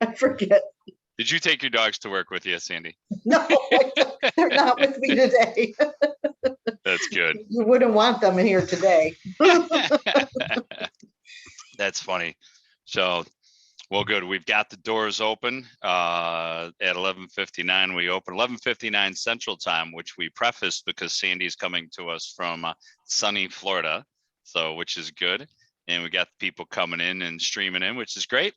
I forget. Did you take your dogs to work with you, Sandee? No, they're not with me today. That's good. You wouldn't want them in here today. That's funny. So, well, good. We've got the doors open at 11:59. We open 11:59 Central Time, which we prefaced because Sandee's coming to us from sunny Florida, so which is good. And we got people coming in and streaming in, which is great.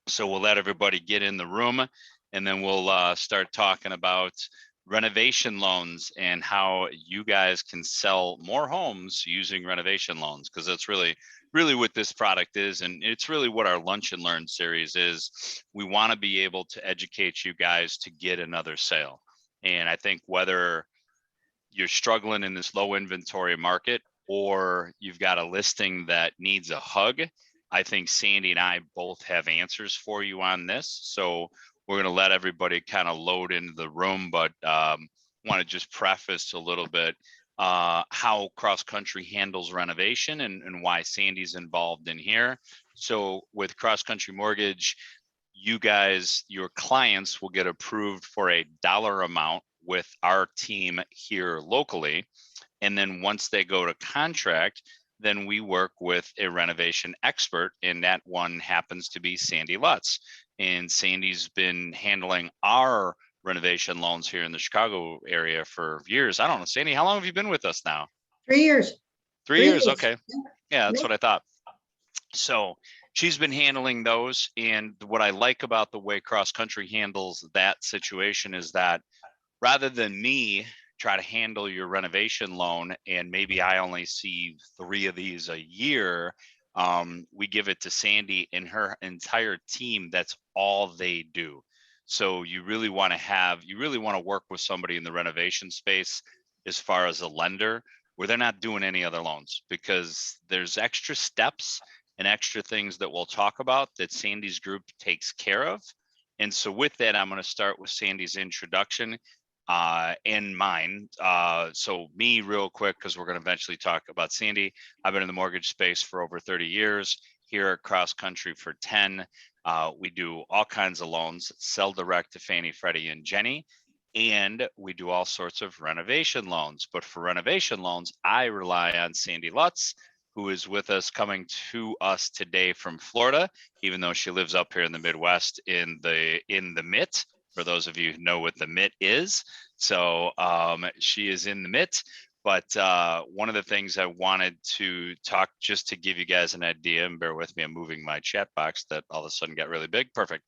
So we'll let everybody get in the room, and then we'll start talking about renovation loans and how you guys can sell more homes using renovation loans, because that's really what this product is, and it's really what our Lunch and Learn series is. We want to be able to educate you guys to get another sale. And I think whether you're struggling in this low inventory market or you've got a listing that needs a hug, I think Sandee and I both have answers for you on this. So we're going to let everybody kind of load into the room, but want to just preface a little bit how CrossCountry handles renovation and why Sandee's involved in here. So with CrossCountry Mortgage, you guys, your clients will get approved for a dollar amount with our team here locally. And then once they go to contract, then we work with a renovation expert, and that one happens to be Sandee Lutz. And Sandee's been handling our renovation loans here in the Chicago area for years. I don't know, Sandee, how long have you been with us now? 3 years. 3 years. Okay. Yeah, that's what I thought. So she's been handling those. And what I like about the way CrossCountry handles that situation is that rather than me try to handle your renovation loan, and maybe I only see 3 of these a year, we give it to Sandee and her entire team. That's all they do. So you really want to work with somebody in the renovation space as far as a lender where they're not doing any other loans, because there's extra steps and extra things that we'll talk about that Sandee's group takes care of. And so with that, I'm going to start with Sandee's introduction and mine. So me real quick, because we're going to eventually talk about Sandee. I've been in the mortgage space for over 30 years, here at CrossCountry for 10. We do all kinds of loans, sell direct to Fannie, Freddie, and Jenny, and we do all sorts of renovation loans. But for renovation loans, I rely on Sandee Lutz, who is with us, coming to us today from Florida, even though she lives up here in the Midwest in the Mitt. For those of you who know what the Mitt is. So she is in the Mitt. But one of the things I wanted to talk, just to give you guys an idea, and bear with me, I'm moving my chat box that all of a sudden got really big. Perfect.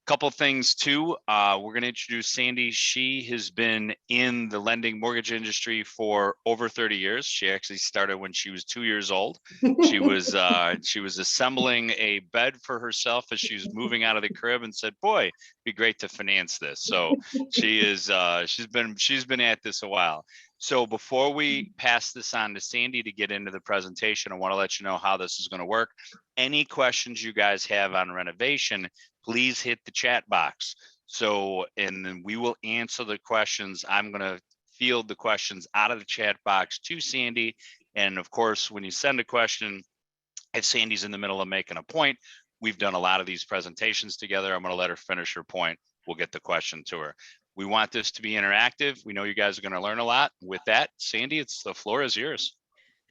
Couple things too. We're going to introduce Sandee. She has been in the lending mortgage industry for over 30 years. She actually started when she was 2 years old. She was assembling a bed for herself as she was moving out of the crib, and said, "Boy, it'd be great to finance this." So she's been at this a while. So before we pass this on to Sandee to get into the presentation, I want to let you know how this is going to work. Any questions you guys have on renovation, please hit the chat box. So, and then we will answer the questions. I'm going to field the questions out of the chat box to Sandee. And of course, when you send a question, if Sandee's in the middle of making a point, we've done a lot of these presentations together. I'm going to let her finish her point. We'll get the question to her. We want this to be interactive. We know you guys are going to learn a lot. With that, Sandee, the floor is yours.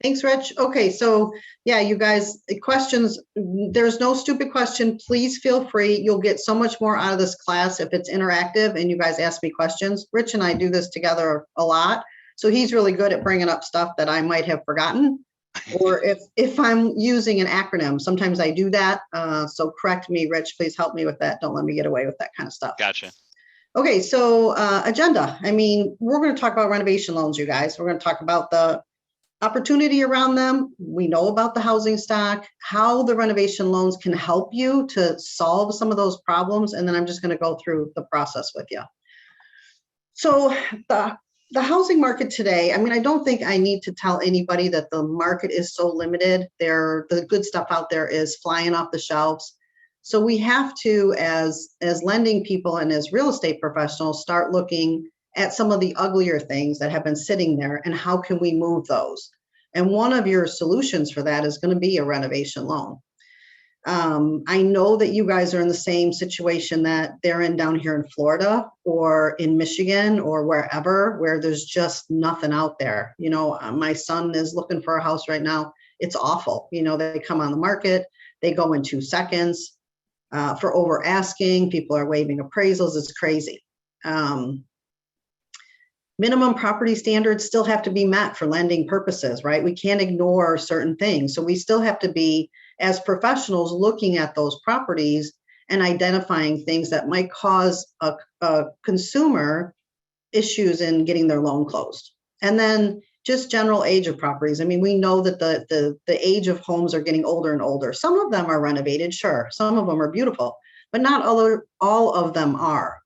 Thanks, Rich. Okay, so yeah, you guys, questions, there's no stupid question. Please feel free. You'll get so much more out of this class if it's interactive and you guys ask me questions. Rich and I do this together a lot. So he's really good at bringing up stuff that I might have forgotten. Or if I'm using an acronym, sometimes I do that. So correct me, Rich, please help me with that. Don't let me get away with that kind of stuff. Gotcha. Okay, so agenda. I mean, we're going to talk about renovation loans, you guys. We're going to talk about the opportunity around them. We know about the housing stock, how the renovation loans can help you to solve some of those problems. And then I'm just going to go through the process with you. So the housing market today, I mean, I don't think I need to tell anybody that the market is so limited. The good stuff out there is flying off the shelves. So we have to, as lending people and as real estate professionals, start looking at some of the uglier things that have been sitting there and how can we move those. And one of your solutions for that is going to be a renovation loan. I know that you guys are in the same situation that they're in down here in Florida or in Michigan or wherever, where there's just nothing out there. You know, my son is looking for a house right now. It's awful. You know, they come on the market, they go in 2 seconds for over asking. People are waiving appraisals. It's crazy. Minimum property standards still have to be met for lending purposes, right? We can't ignore certain things. So we still have to be, as professionals, looking at those properties and identifying things that might cause a consumer issues in getting their loan closed. And then just general age of properties. I mean, we know that the age of homes are getting older and older. Some of them are renovated, sure. Some of them are beautiful, but not all of them are.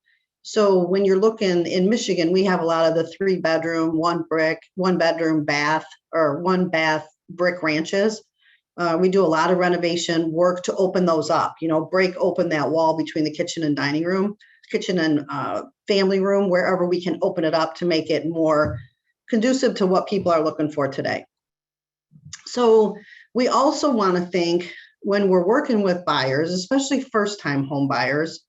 So when you're looking in Michigan, we have a lot of the 3-bedroom, 1-bedroom bath, or 1-bath brick ranches. We do a lot of renovation work to open those up, you know, break open that wall between the kitchen and dining room, kitchen and family room, wherever we can open it up to make it more conducive to what people are looking for today. So we also want to think, when we're working with buyers, especially first-time home buyers,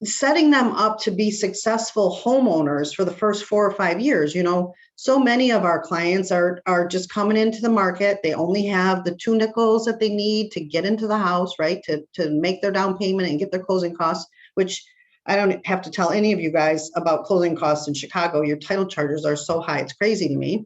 setting them up to be successful homeowners for the first 4 or 5 years. You know, so many of our clients are just coming into the market. They only have the 2 nickels that they need to get into the house, right? To make their down payment and get their closing costs, which I don't have to tell any of you guys about closing costs in Chicago. Your title charges are so high, it's crazy to me.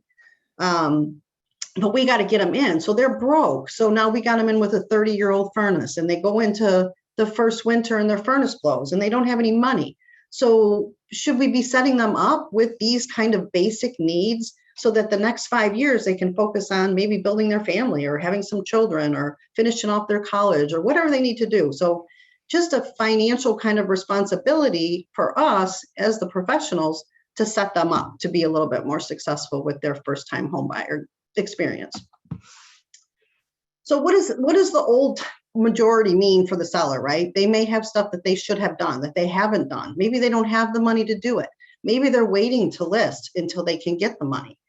But we got to get them in. So they're broke. So now we got them in with a 30-year-old furnace, and they go into the first winter and their furnace blows and they don't have any money. So should we be setting them up with these kind of basic needs so that the next 5 years they can focus on maybe building their family or having some children or finishing off their college or whatever they need to do? So just a financial kind of responsibility for us as the professionals to set them up to be a little bit more successful with their first time home buyer experience. So what is the old majority mean for the seller, right? They may have stuff that they should have done that they haven't done. Maybe they don't have the money to do it. Maybe they're waiting to list until they can get the money.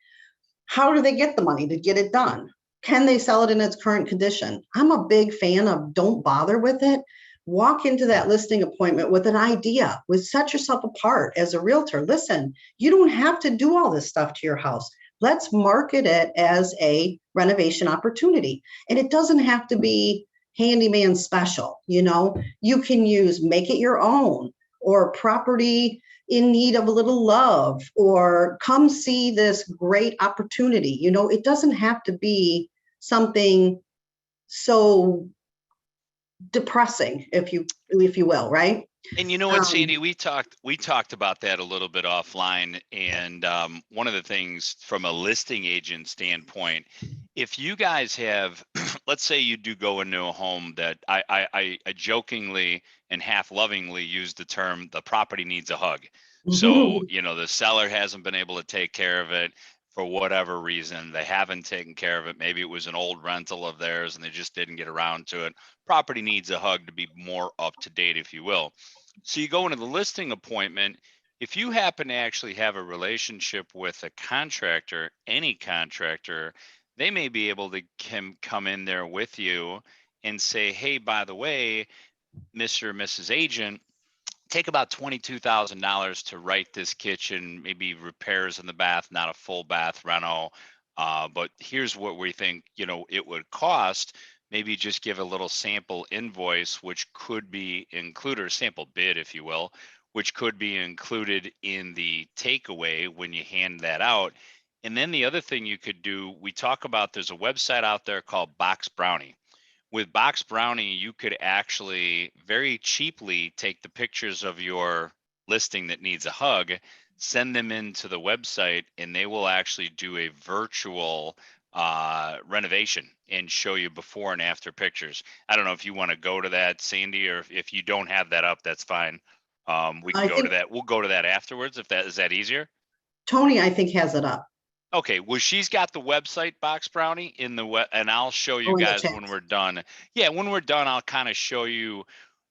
How do they get the money to get it done? Can they sell it in its current condition? I'm a big fan of don't bother with it. Walk into that listing appointment with an idea, set yourself apart as a realtor. Listen, you don't have to do all this stuff to your house. Let's market it as a renovation opportunity. And it doesn't have to be handyman special. You know, you can use make it your own, or property in need of a little love, or come see this great opportunity. You know, it doesn't have to be something so depressing, if you will, right? And you know what, Sandee, we talked about that a little bit offline. And one of the things from a listing agent standpoint, if you guys have, let's say you do go into a home that I jokingly and half lovingly use the term, the property needs a hug. So, you know, the seller hasn't been able to take care of it for whatever reason. They haven't taken care of it. Maybe it was an old rental of theirs and they just didn't get around to it. Property needs a hug to be more up to date, if you will. So you go into the listing appointment. If you happen to actually have a relationship with a contractor, any contractor, they may be able to come in there with you and say, hey, by the way, Mr. or Mrs. Agent, take about $22,000 to write this kitchen, maybe repairs in the bath, not a full bath reno. But here's what we think, you know, it would cost. Maybe just give a little sample invoice, which could be included, or sample bid, if you will, which could be included in the takeaway when you hand that out. And then the other thing you could do, we talk about, there's a website out there called Box Brownie. With Box Brownie, you could actually very cheaply take the pictures of your listing that needs a hug, send them into the website, and they will actually do a virtual renovation and show you before and after pictures. I don't know if you want to go to that, Sandee, or if you don't have that up, that's fine. We can go to that. We'll go to that afterwards. If that is that easier. Tony, I think, has it up. Okay, well, she's got the website Box Brownie in the web, and I'll show you guys when we're done. Yeah, when we're done, I'll kind of show you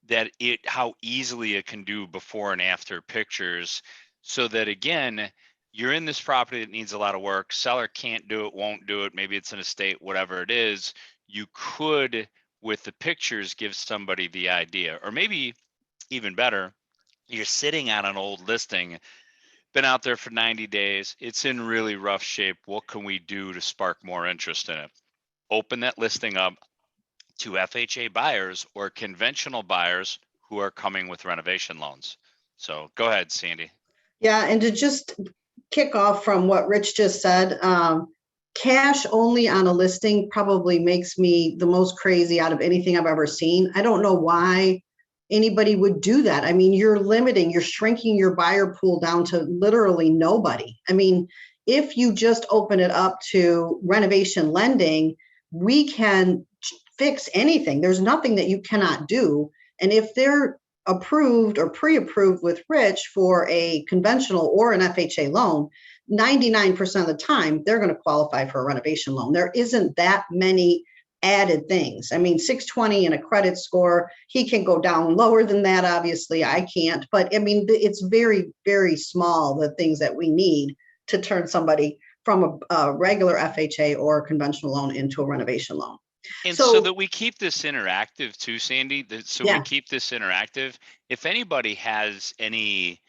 that how easily it can do before and after pictures, so that again, you're in this property that needs a lot of work. Seller can't do it, won't do it. Maybe it's an estate, whatever it is. You could, with the pictures gives somebody the idea. Or maybe even better, you're sitting on an old listing, been out there for 90 days. It's in really rough shape. What can we do to spark more interest in it? Open that listing up to FHA buyers or conventional buyers who are coming with renovation loans. So go ahead, Sandee. Yeah, and to just kick off from what Rich just said, cash only on a listing probably makes me the most crazy out of anything I've ever seen. I don't know why anybody would do that. I mean, you're shrinking your buyer pool down to literally nobody. I mean, if you just open it up to renovation lending, we can fix anything. There's nothing that you cannot do. And if they're approved or pre-approved with Rich for a conventional or an FHA loan, 99% of the time, they're going to qualify for a renovation loan. There isn't that many added things. I mean, 620 and a credit score, he can go down lower than that. Obviously, I can't. But I mean, it's very, very small, the things that we need to turn somebody from a regular FHA or conventional loan into a renovation loan. And so that we keep this interactive too, Sandee, we keep this interactive. If anybody has any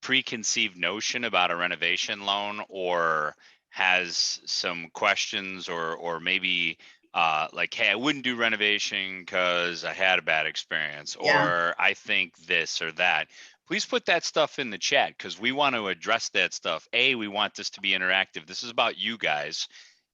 preconceived notion about a renovation loan or has some questions or maybe like, hey, I wouldn't do renovation because I had a bad experience, or I think this or that, please put that stuff in the chat because we want to address that stuff. A, we want this to be interactive. This is about you guys.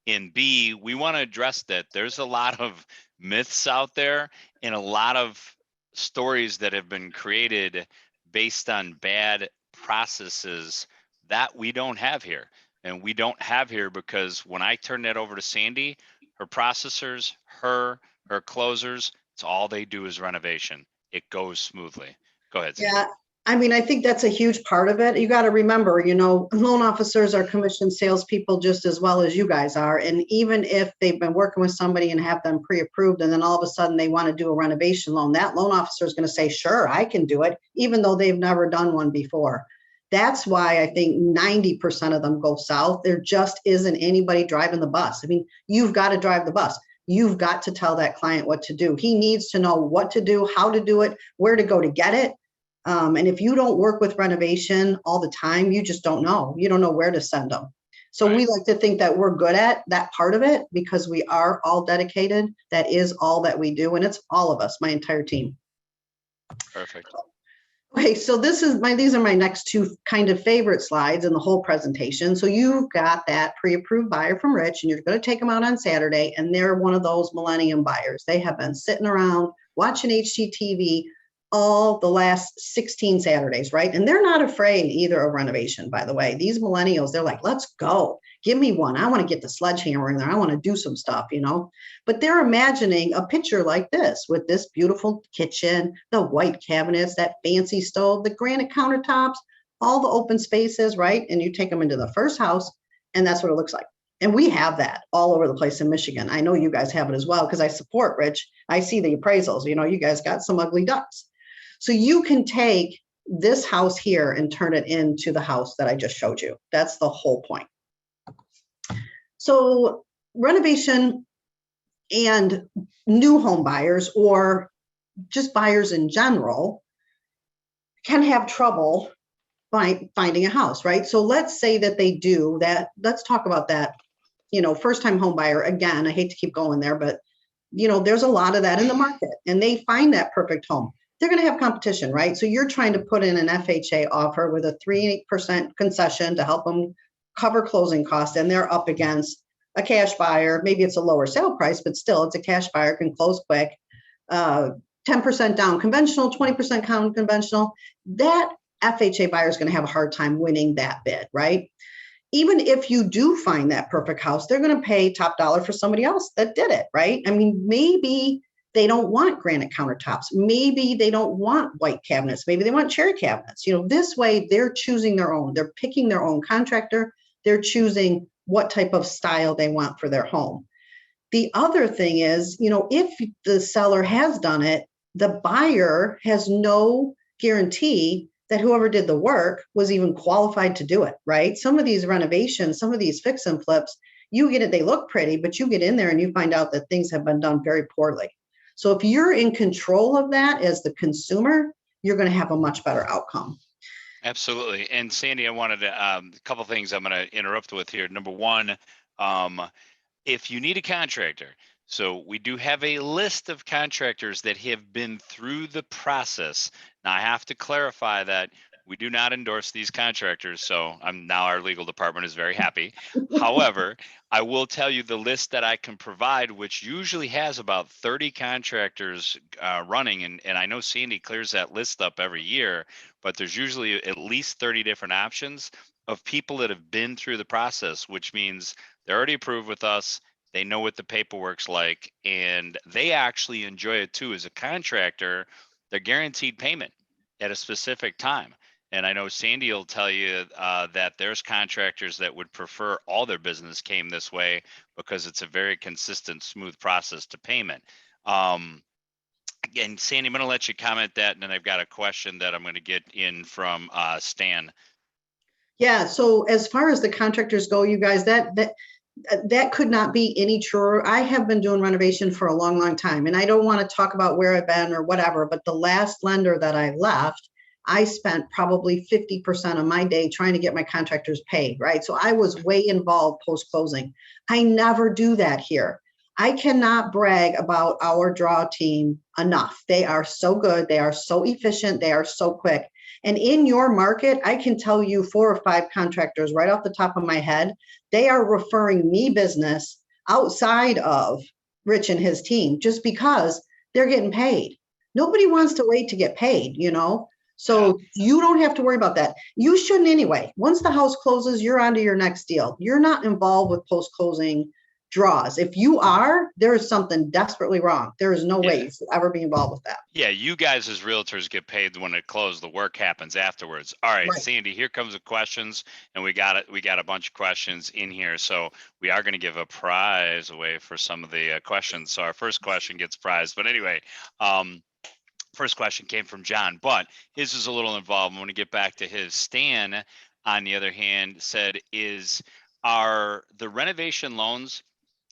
And B, we want to address that there's a lot of myths out there and a lot of stories that have been created based on bad processes that we don't have here. And we don't have here because when I turn that over to Sandee, her processors, her closers, it's all they do is renovation. It goes smoothly. Go ahead, Sandee. Yeah. I mean, I think that's a huge part of it. You got to remember, loan officers are commissioned salespeople just as well as you guys are. And even if they've been working with somebody and have them pre-approved, and then all of a sudden they want to do a renovation loan, that loan officer is going to say, sure, I can do it, even though they've never done one before. That's why I think 90% of them go south. There just isn't anybody driving the bus. I mean, you've got to drive the bus. You've got to tell that client what to do. He needs to know what to do, how to do it, where to go to get it. And if you don't work with renovation all the time, you just don't know. You don't know where to send them. So we like to think that we're good at that part of it because we are all dedicated. That is all that we do. And it's all of us, my entire team. Perfect. Okay, so these are my next two kind of favorite slides in the whole presentation. So you've got that pre-approved buyer from Rich, and you're going to take them out on Saturday, and they're one of those millennium buyers. They have been sitting around watching HGTV all the last 16 Saturdays, right? And they're not afraid either of renovation, by the way. These millennials, they're like, let's go. Give me one. I want to get the sledgehammer in there. I want to do some stuff, But they're imagining a picture like this with this beautiful kitchen, the white cabinets, that fancy stove, the granite countertops, all the open spaces, right? And you take them into the first house, and that's what it looks like. And we have that all over the place in Michigan. I know you guys have it as well because I support Rich. I see the appraisals. You guys got some ugly ducks. So you can take this house here and turn it into the house that I just showed you. That's the whole point. So renovation and new home buyers or just buyers in general can have trouble finding a house, right? So let's say that they do that. Let's talk about that. First-time home buyer. Again, I hate to keep going there, but there's a lot of that in the market and they find that perfect home. They're going to have competition, right? So you're trying to put in an FHA offer with a 3% concession to help them cover closing costs, and they're up against a cash buyer. Maybe it's a lower sale price, but still it's a cash buyer, can close quick. 10% down conventional, 20% down conventional. That FHA buyer is going to have a hard time winning that bid, right? Even if you do find that perfect house, they're going to pay top dollar for somebody else that did it, right? I mean, maybe they don't want granite countertops. Maybe they don't want white cabinets. Maybe they want cherry cabinets. This way they're choosing their own. They're picking their own contractor. They're choosing what type of style they want for their home. The other thing is, if the seller has done it, the buyer has no guarantee that whoever did the work was even qualified to do it, right? Some of these renovations, some of these fix and flips, you get it, they look pretty, but you get in there and you find out that things have been done very poorly. So if you're in control of that as the consumer, you're going to have a much better outcome. Absolutely. And Sandee, I wanted to, a couple things I'm going to interrupt with here. Number one, if you need a contractor, so we do have a list of contractors that have been through the process. Now I have to clarify that we do not endorse these contractors. So now our legal department is very happy. However, I will tell you the list that I can provide, which usually has about 30 contractors running. And I know Sandee clears that list up every year, but there's usually at least 30 different options of people that have been through the process, which means they're already approved with us. They know what the paperwork's like, and they actually enjoy it too. As a contractor, they're guaranteed payment at a specific time. And I know Sandee will tell you that there's contractors that would prefer all their business came this way because it's a very consistent, smooth process to payment. Again, Sandee, I'm going to let you comment that, and then I've got a question that I'm going to get in from Stan. Yeah. So as far as the contractors go, you guys, that could not be any truer. I have been doing renovation for a long, long time, and I don't want to talk about where I've been or whatever, but the last lender that I left, I spent probably 50% of my day trying to get my contractors paid, right? So I was way involved post-closing. I never do that here. I cannot brag about our draw team enough. They are so good. They are so efficient. They are so quick. And in your market, I can tell you 4 or 5 contractors right off the top of my head. They are referring me business outside of Rich and his team just because they're getting paid. Nobody wants to wait to get paid, you know? So you don't have to worry about that. You shouldn't anyway. Once the house closes, you're on to your next deal. You're not involved with post-closing draws. If you are, there is something desperately wrong. There is no way you should ever be involved with that. Yeah, you guys as realtors get paid when it closes. The work happens afterwards. All right, Sandee, here comes the questions, and we got it. We got a bunch of questions in here, so we are going to give a prize away for some of the questions. So our first question gets prized. But anyway, first question came from John, but his is a little involved. I want to get back to his. Stan, on the other hand, said, are the renovation loans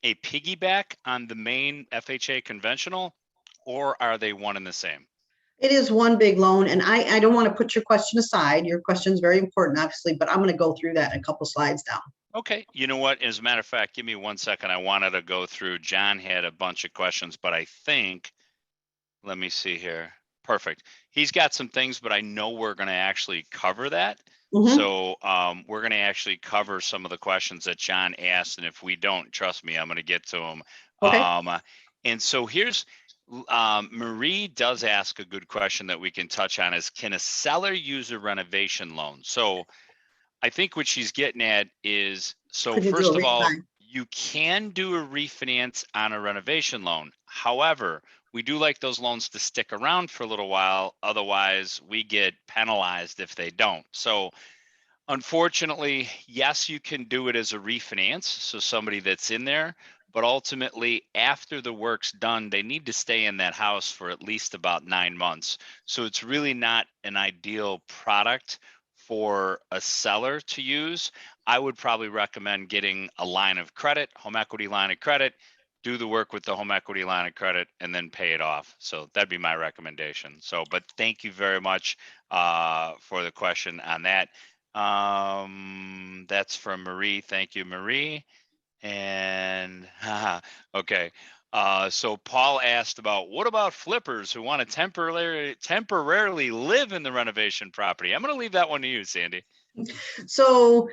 a piggyback on the main FHA conventional, or are they one and the same? It is one big loan, and I don't want to put your question aside. Your question is very important, obviously, but I'm going to go through that in a couple slides down. Okay. You know what? As a matter of fact, give me 1 second. I wanted to go through. John had a bunch of questions, but I think, let me see here. Perfect. He's got some things, but I know we're going to actually cover that. So we're going to actually cover some of the questions that John asked. And if we don't, trust me, I'm going to get to them. Okay. And so here's, Marie does ask a good question that we can touch on is, can a seller use a renovation loan? So I think what she's getting at is, so first of all, you can do a refinance on a renovation loan. However, we do like those loans to stick around for a little while. Otherwise, we get penalized if they don't. So unfortunately, yes, you can do it as a refinance. So somebody that's in there, but ultimately after the work's done, they need to stay in that house for at least about 9 months. So it's really not an ideal product for a seller to use. I would probably recommend getting a line of credit, home equity line of credit, do the work with the home equity line of credit, and then pay it off. So that'd be my recommendation. So, but thank you very much for the question on that. That's from Marie. Thank you, Marie. And okay. So Paul asked about, what about flippers who want to temporarily live in the renovation property? I'm going to leave that one to you, Sandee. So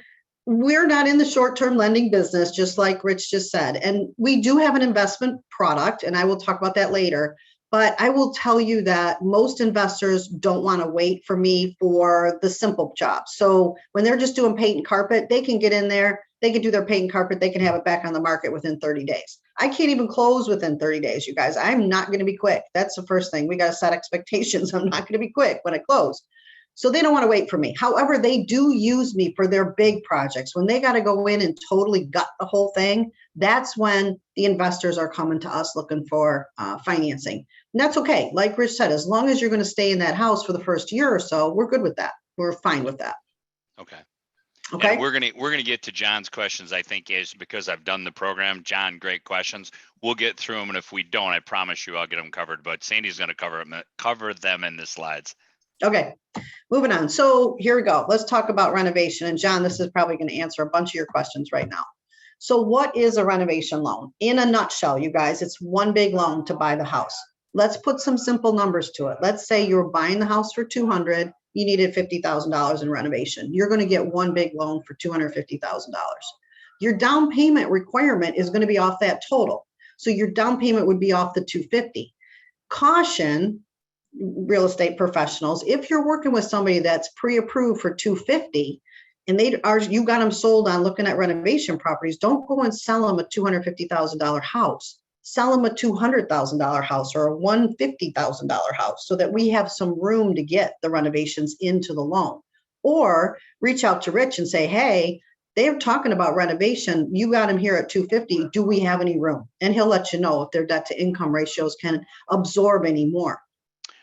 we're not in the short-term lending business, just like Rich just said. And we do have an investment product, and I will talk about that later. But I will tell you that most investors don't want to wait for me for the simple jobs. So when they're just doing paint and carpet, they can get in there, they can do their paint and carpet, they can have it back on the market within 30 days. I can't even close within 30 days, you guys. I'm not going to be quick. That's the first thing. We got to set expectations. I'm not going to be quick when I close. So they don't want to wait for me. However, they do use me for their big projects. When they got to go in and totally gut the whole thing, that's when the investors are coming to us looking for financing. And that's okay. Like Rich said, as long as you're going to stay in that house for the first year or so, we're good with that. We're fine with that. Okay. Okay. And we're gonna get to John's questions, I think, is because I've done the program. John, great questions. We'll get through them, and if we don't, I promise you I'll get them covered. But Sandee's gonna cover them in the slides. Okay. Moving on. So here we go. Let's talk about renovation. And John, this is probably going to answer a bunch of your questions right now. So what is a renovation loan? In a nutshell, you guys, it's one big loan to buy the house. Let's put some simple numbers to it. Let's say you're buying the house for $200,000, you needed $50,000 in renovation. You're going to get one big loan for $250,000. Your down payment requirement is going to be off that total. So your down payment would be off the $250,000. Caution, real estate professionals, if you're working with somebody that's pre-approved for $250,000 and you got them sold on looking at renovation properties, don't go and sell them a $250,000 house. Sell them a $200,000 house or a $150,000 house so that we have some room to get the renovations into the loan. Or reach out to Rich and say, hey, they're talking about renovation. You got them here at $250,000. Do we have any room? And he'll let you know if their debt to income ratios can absorb any more.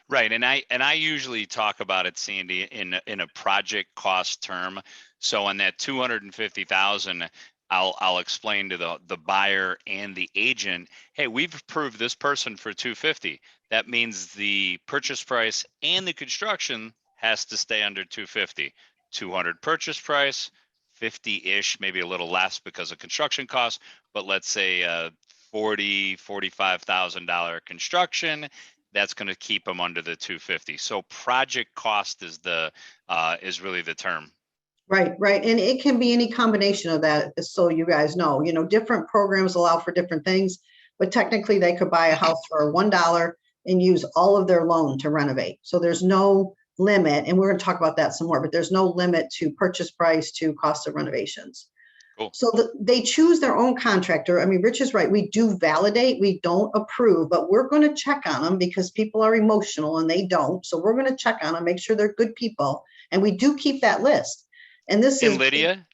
Right, and I usually talk about it, Sandee, in a project cost term. So on that 250,000, I'll explain to the buyer and the agent, hey, we've approved this person for 250. That means the purchase price and the construction has to stay under 250. 200 purchase price, 50-ish, maybe a little less because of construction costs, but let's say $45,000 construction. That's going to keep them under the 250. So project cost is really the term. Right. And it can be any combination of that. So you guys know, different programs allow for different things, but technically they could buy a house for $1 and use all of their loan to renovate. So there's no limit. And we're going to talk about that some more, but there's no limit to purchase price to cost of renovations. Cool. So they choose their own contractor. I mean, Rich is right. We do validate, we don't approve, but we're going to check on them because people are emotional and they don't. So we're going to check on them, make sure they're good people. And we do keep that list. And Lydia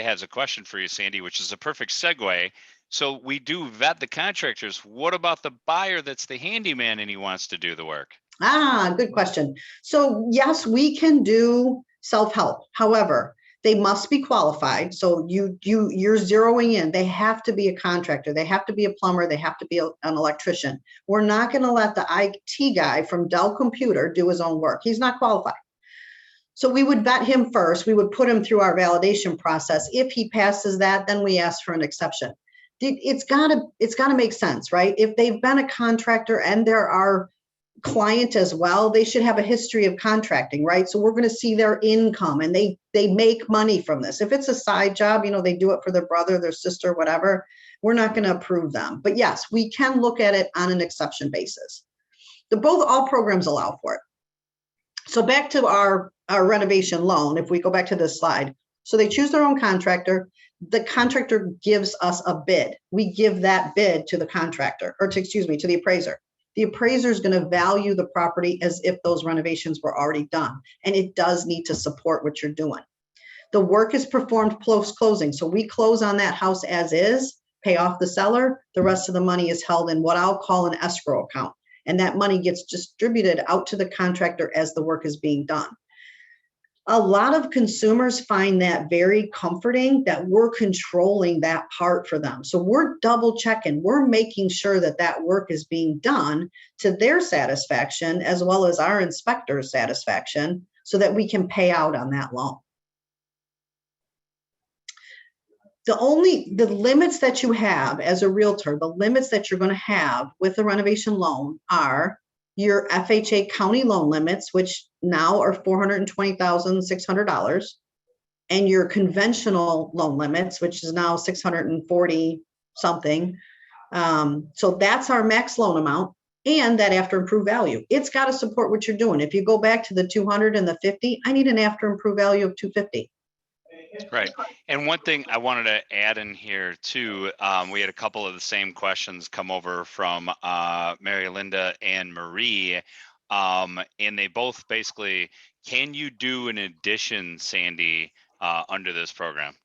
has a question for you, Sandee, which is a perfect segue. So we do vet the contractors. What about the buyer that's the handyman and he wants to do the work? Good question. So yes, we can do self-help. However, they must be qualified. So you're zeroing in. They have to be a contractor. They have to be a plumber. They have to be an electrician. We're not going to let the IT guy from Dell Computer do his own work. He's not qualified. So we would vet him first. We would put him through our validation process. If he passes that, then we ask for an exception. It's gotta make sense, right? If they've been a contractor and they're our client as well, they should have a history of contracting, right? So we're going to see their income and they make money from this. If it's a side job, they do it for their brother, their sister, whatever, we're not going to approve them. But yes, we can look at it on an exception basis. All programs allow for it. So back to our renovation loan, if we go back to this slide. So they choose their own contractor. The contractor gives us a bid. We give that bid to the contractor, to the appraiser. The appraiser is going to value the property as if those renovations were already done. And it does need to support what you're doing. The work is performed post-closing. So we close on that house as is, pay off the seller. The rest of the money is held in what I'll call an escrow account. And that money gets distributed out to the contractor as the work is being done. A lot of consumers find that very comforting that we're controlling that part for them. So we're double checking. We're making sure that that work is being done to their satisfaction as well as our inspector's satisfaction so that we can pay out on that loan. The limits that you have as a realtor, the limits that you're going to have with a renovation loan are your FHA county loan limits, which now are $420,600, and your conventional loan limits, which is now $640 something. So that's our max loan amount, and that after improved value. It's got to support what you're doing. If you go back to the 200 and the 50, I need an after improved value of 250. Right. And one thing I wanted to add in here too, we had a couple of the same questions come over from Mary Linda and Marie. And they both basically, can you do an addition, Sandee, under this program?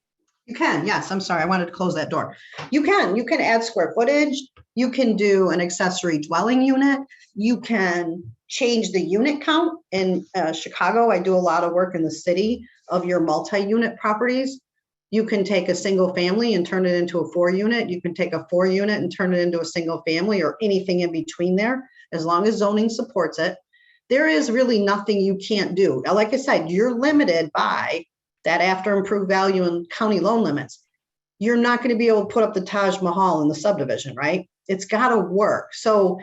You can, yes, I'm sorry, I wanted to close that door. You can add square footage, you can do an accessory dwelling unit, you can change the unit count. In Chicago, I do a lot of work in the city of your multi-unit properties. You can take a single family and turn it into a 4-unit. You can take a 4-unit and turn it into a single family or anything in between there, as long as zoning supports it. There is really nothing you can't do. Now, like I said, you're limited by that after improved value and county loan limits. You're not going to be able to put up the Taj Mahal in the subdivision, right? It's got to work. So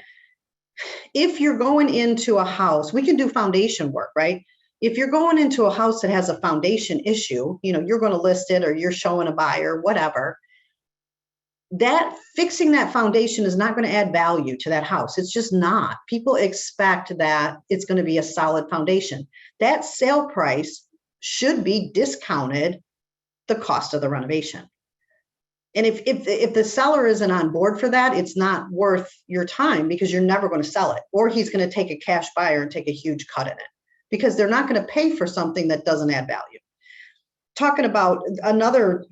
if you're going into a house, we can do foundation work, right? If you're going into a house that has a foundation issue, you're going to list it or you're showing a buyer, whatever, that fixing that foundation is not going to add value to that house. It's just not. People expect that it's going to be a solid foundation. That sale price should be discounted the cost of the renovation. And if the seller isn't on board for that, it's not worth your time because you're never going to sell it, or he's going to take a cash buyer and take a huge cut in it because they're not going to pay for something that doesn't add value. Talking about another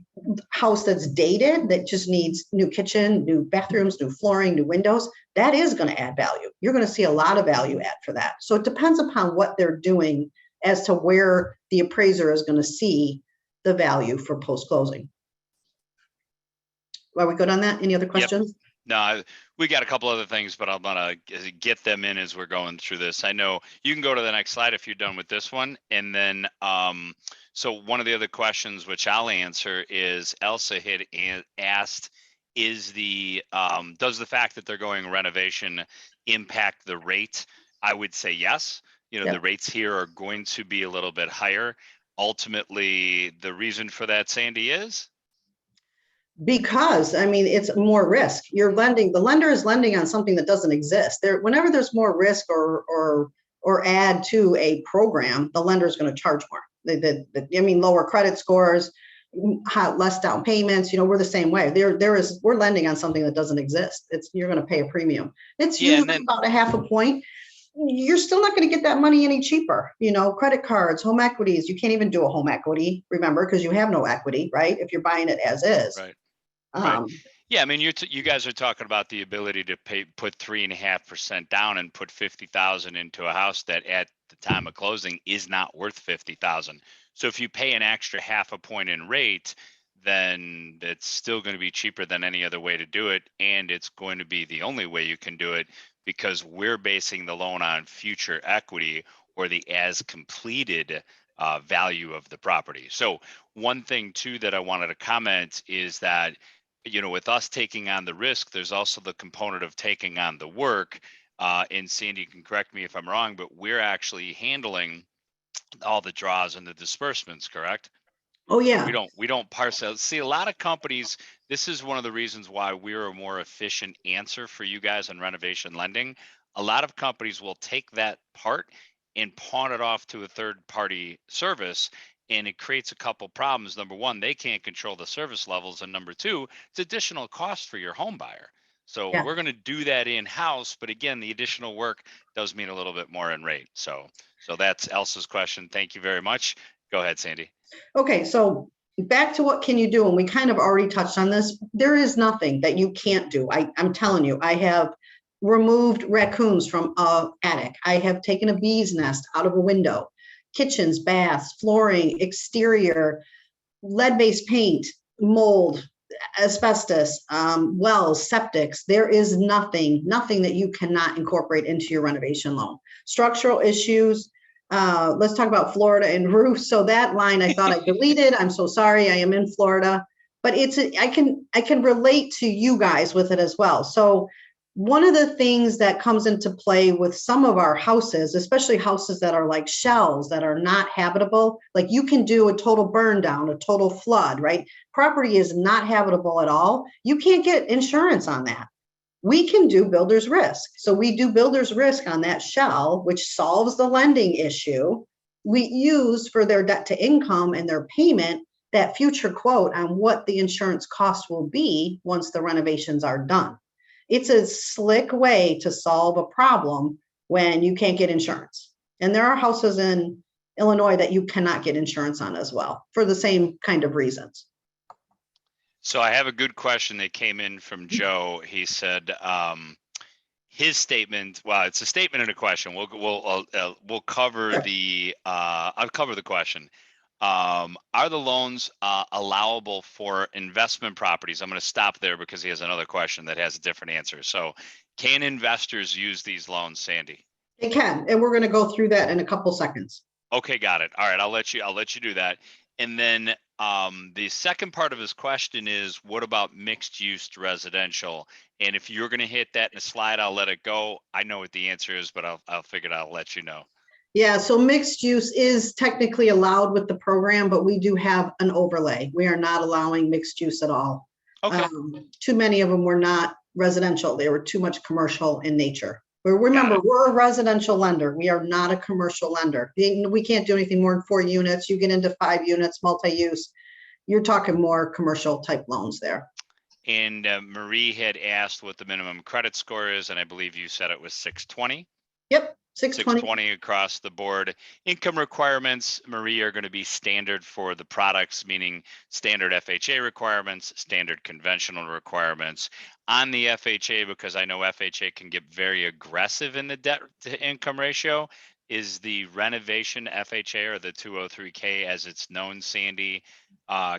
house that's dated, that just needs new kitchen, new bathrooms, new flooring, new windows, that is going to add value. You're going to see a lot of value add for that. So it depends upon what they're doing as to where the appraiser is going to see the value for post-closing. Are we good on that? Any other questions? Yep. No, we got a couple other things, but I'm gonna get them in as we're going through this. I know you can go to the next slide if you're done with this one. And then, so one of the other questions which I'll answer is Elsa had asked, does the fact that they're going renovation impact the rate? I would say yes. Yep. The rates here are going to be a little bit higher. Ultimately, the reason for that, Sandee, is? Because it's more risk. The lender is lending on something that doesn't exist. Whenever there's more risk or add to a program, the lender is going to charge more. Lower credit scores, less down payments. We're the same way. We're lending on something that doesn't exist. You're going to pay a premium. It's usually about a half a point. You're still not going to get that money any cheaper. Credit cards, home equities. You can't even do a home equity, remember, because you have no equity, right? If you're buying it as is. Right. Right. Yeah, you guys are talking about the ability to put 3.5% down and put $50,000 into a house that at the time of closing is not worth $50,000. So if you pay an extra half a point in rate, then it's still going to be cheaper than any other way to do it, and it's going to be the only way you can do it because we're basing the loan on future equity or the as completed value of the property. So one thing too that I wanted to comment is that with us taking on the risk, there's also the component of taking on the work. And Sandee, you can correct me if I'm wrong, but we're actually handling all the draws and the disbursements, correct? Oh yeah. We don't parse out. See, a lot of companies, this is one of the reasons why we're a more efficient answer for you guys in renovation lending. A lot of companies will take that part and pawn it off to a third party service. And it creates a couple problems. Number one, they can't control the service levels. And number two, it's additional cost for your home buyer. So we're going to do that in-house. But again, the additional work does mean a little bit more in rate. So that's Elsa's question. Thank you very much. Go ahead, Sandee. Okay, so back to what can you do? And we kind of already touched on this. There is nothing that you can't do. I'm telling you, I have removed raccoons from an attic. I have taken a bee's nest out of a window. Kitchens, baths, flooring, exterior, lead-based paint, mold, asbestos, wells, septics. There is nothing that you cannot incorporate into your renovation loan. Structural issues. Let's talk about Florida and roofs. So that line I thought I deleted. I'm so sorry. I am in Florida, but I can relate to you guys with it as well. So one of the things that comes into play with some of our houses, especially houses that are like shells that are not habitable, like you can do a total burn down, a total flood, right? Property is not habitable at all. You can't get insurance on that. We can do builder's risk. So we do builder's risk on that shell, which solves the lending issue. We use for their debt to income and their payment, that future quote on what the insurance cost will be once the renovations are done. It's a slick way to solve a problem when you can't get insurance. And there are houses in Illinois that you cannot get insurance on as well for the same kind of reasons. So I have a good question that came in from Joe. He said, his statement, well, it's a statement and a question. We'll cover Sure. I'll cover the question. Are the loans allowable for investment properties? I'm going to stop there because he has another question that has a different answer. So can investors use these loans, Sandee? They can, and we're going to go through that in a couple seconds. Okay, got it. All right, I'll let you do that. And then the second part of his question is, what about mixed use residential? And if you're going to hit that in a slide, I'll let it go. I know what the answer is, but I'll figure I'll let you know. Yeah, so mixed use is technically allowed with the program, but we do have an overlay. We are not allowing mixed use at all. Okay. Too many of them were not residential. They were too much commercial in nature. But remember, we're a residential lender. We are not a commercial lender. We can't do anything more than 4 units. You get into 5 units, multi-use. You're talking more commercial type loans there. And Marie had asked what the minimum credit score is, and I believe you said it was 620. Yep. 620 across the board. Income requirements, Marie, are going to be standard for the products, meaning standard FHA requirements, standard conventional requirements. On the FHA, because I know FHA can get very aggressive in the debt to income ratio, is the renovation FHA, or the 203K as it's known, Sandee,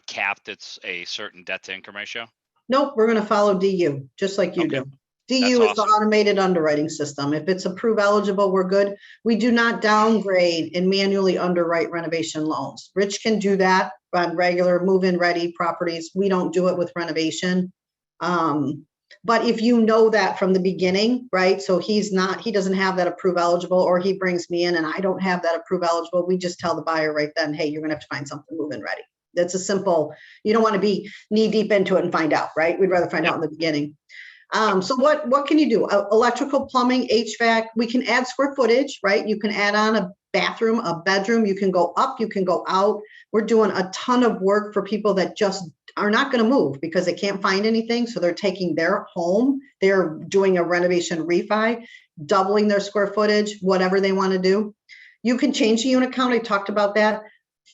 capped at a certain debt to income ratio? Nope, we're going to follow DU, just like you do. DU is the automated underwriting system. If it's approved eligible, we're good. We do not downgrade and manually underwrite renovation loans. Rich can do that on regular move-in ready properties. We don't do it with renovation. But if you know that from the beginning, right? So he doesn't have that approved eligible, or he brings me in and I don't have that approved eligible. We just tell the buyer right then, hey, you're going to have to find something move-in ready. That's a simple, you don't want to be knee deep into it and find out, right? We'd rather find out in the beginning. So what can you do? Electrical, plumbing, HVAC, we can add square footage, right? You can add on a bathroom, a bedroom, you can go up, you can go out. We're doing a ton of work for people that just are not going to move because they can't find anything. So they're taking their home, they're doing a renovation refi, doubling their square footage, whatever they want to do. You can change the unit count. I talked about that.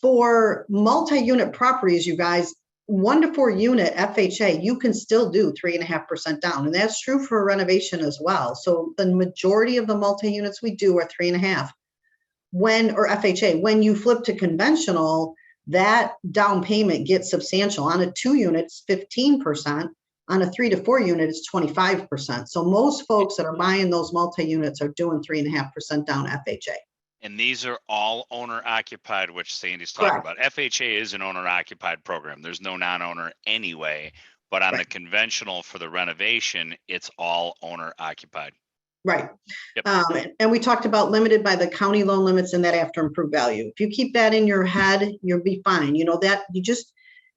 For multi-unit properties, you guys, 1 to 4 unit FHA, you can still do 3.5% down. And that's true for renovation as well. So the majority of the multi-units we do are 3.5. Or FHA, when you flip to conventional, that down payment gets substantial. On a 2 unit, it's 15%. On a 3 to 4 unit, it's 25%. So most folks that are buying those multi-units are doing 3.5% down FHA. And these are all owner occupied, which Sandee's talking about. FHA is an owner occupied program. There's no non-owner anyway, but on the conventional for the renovation, it's all owner occupied. Right. Yep. And we talked about limited by the county loan limits and that after improved value. If you keep that in your head, you'll be fine. You know, that you just,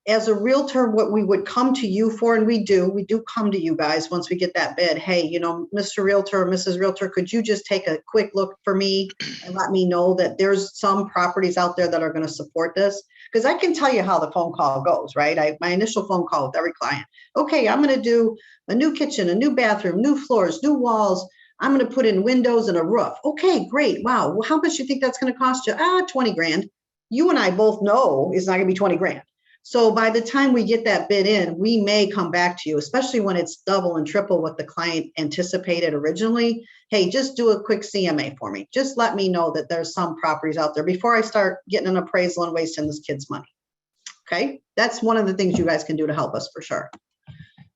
as a realtor, what we would come to you for, and we do come to you guys once we get that bid. Hey, you know, Mr. Realtor or Mrs. Realtor, could you just take a quick look for me and let me know that there's some properties out there that are going to support this? Because I can tell you how the phone call goes, right? My initial phone call with every client. Okay, I'm going to do a new kitchen, a new bathroom, new floors, new walls. I'm going to put in windows and a roof. Okay, great. Wow. Well, how much do you think that's going to cost you? 20 grand. You and I both know it's not going to be 20 grand. So by the time we get that bid in, we may come back to you, especially when it's double and triple what the client anticipated originally. Hey, just do a quick CMA for me. Just let me know that there's some properties out there before I start getting an appraisal and wasting this kid's money. Okay, that's one of the things you guys can do to help us for sure.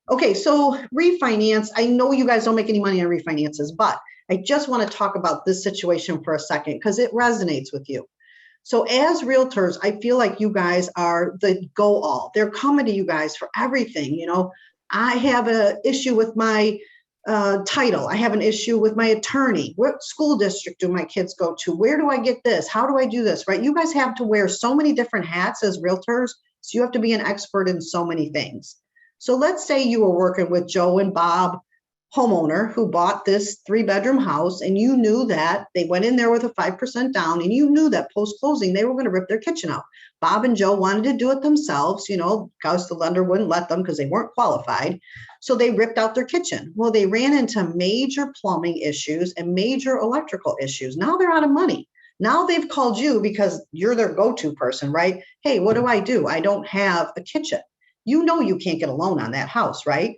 Okay, so refinance. I know you guys don't make any money on refinances, but I just want to talk about this situation for a second because it resonates with you. So as realtors, I feel like you guys are the go-all. They're coming to you guys for everything. You know, I have an issue with my title. I have an issue with my attorney. What school district do my kids go to? Where do I get this? How do I do this? Right? You guys have to wear so many different hats as realtors. So you have to be an expert in so many things. So let's say you were working with Joe and Bob, homeowner who bought this 3-bedroom house, and you knew that they went in there with a 5% down, and you knew that post-closing they were going to rip their kitchen out. Bob and Joe wanted to do it themselves, you know, because the lender wouldn't let them because they weren't qualified. So they ripped out their kitchen. Well, they ran into major plumbing issues and major electrical issues. Now they're out of money. Now they've called you because you're their go-to person, right? Hey, what do? I don't have a kitchen. you know you can't get a loan on that house, right?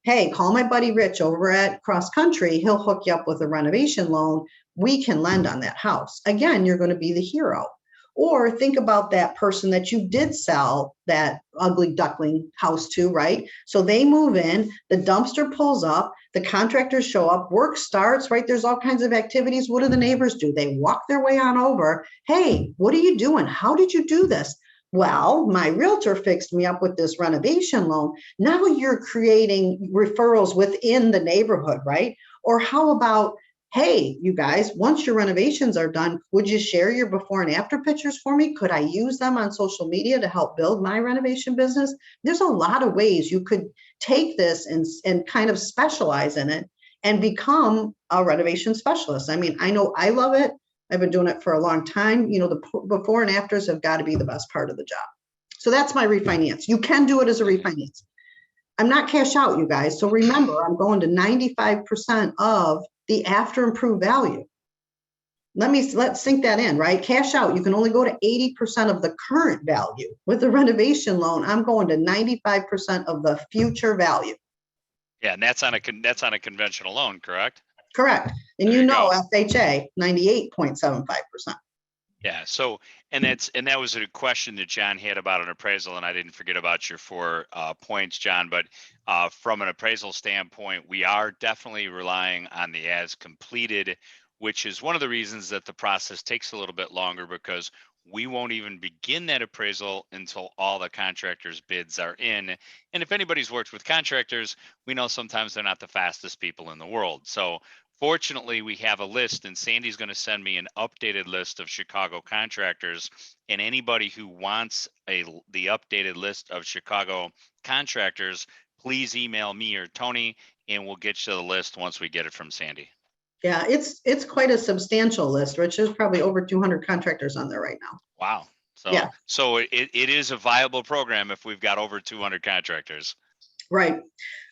Hey, call my buddy Rich over at CrossCountry. He'll hook you up with a renovation loan. We can lend on that house. Again, you're going to be the hero. Or think about that person that you did sell that ugly duckling house to, right? So they move in, the dumpster pulls up, the contractors show up, work starts, right? There's all kinds of activities. What do the neighbors do? They walk their way on over. Hey, what are you doing? How did you do this? Well, my realtor fixed me up with this renovation loan. Now you're creating referrals within the neighborhood, right? Or how about, hey, you guys, once your renovations are done, would you share your before and after pictures for me? Could I use them on social media to help build my renovation business? There's a lot of ways you could take this and kind of specialize in it and become a renovation specialist. I mean, I know I love it. I've been doing it for a long time. You know, the before and afters have got to be the best part of the job. So that's my refinance. You can do it as a refinance. I'm not cash out, you guys. So remember, I'm going to 95% of the after improved value. Let's sink that in, right? Cash out, you can only go to 80% of the current value. With the renovation loan, I'm going to 95% of the future value. Yeah, and that's on a conventional loan, correct? Correct. And There you you know, go. FHA, 98.75%. Yeah. So, and that was a question that John had about an appraisal, and I didn't forget about your 4 points, John. But from an appraisal standpoint, we are definitely relying on the as completed, which is one of the reasons that the process takes a little bit longer, because we won't even begin that appraisal until all the contractors' bids are in. And if anybody's worked with contractors, we know sometimes they're not the fastest people in the world. So fortunately, we have a list, and Sandee's going to send me an updated list of Chicago contractors. And anybody who wants the updated list of Chicago contractors, please email me or Tony, and we'll get you the list once we get it from Sandee. Yeah, it's quite a substantial list, Rich. There's probably over 200 contractors on there right now. Wow. So, yeah. So it is a viable program if we've got over 200 contractors. Right.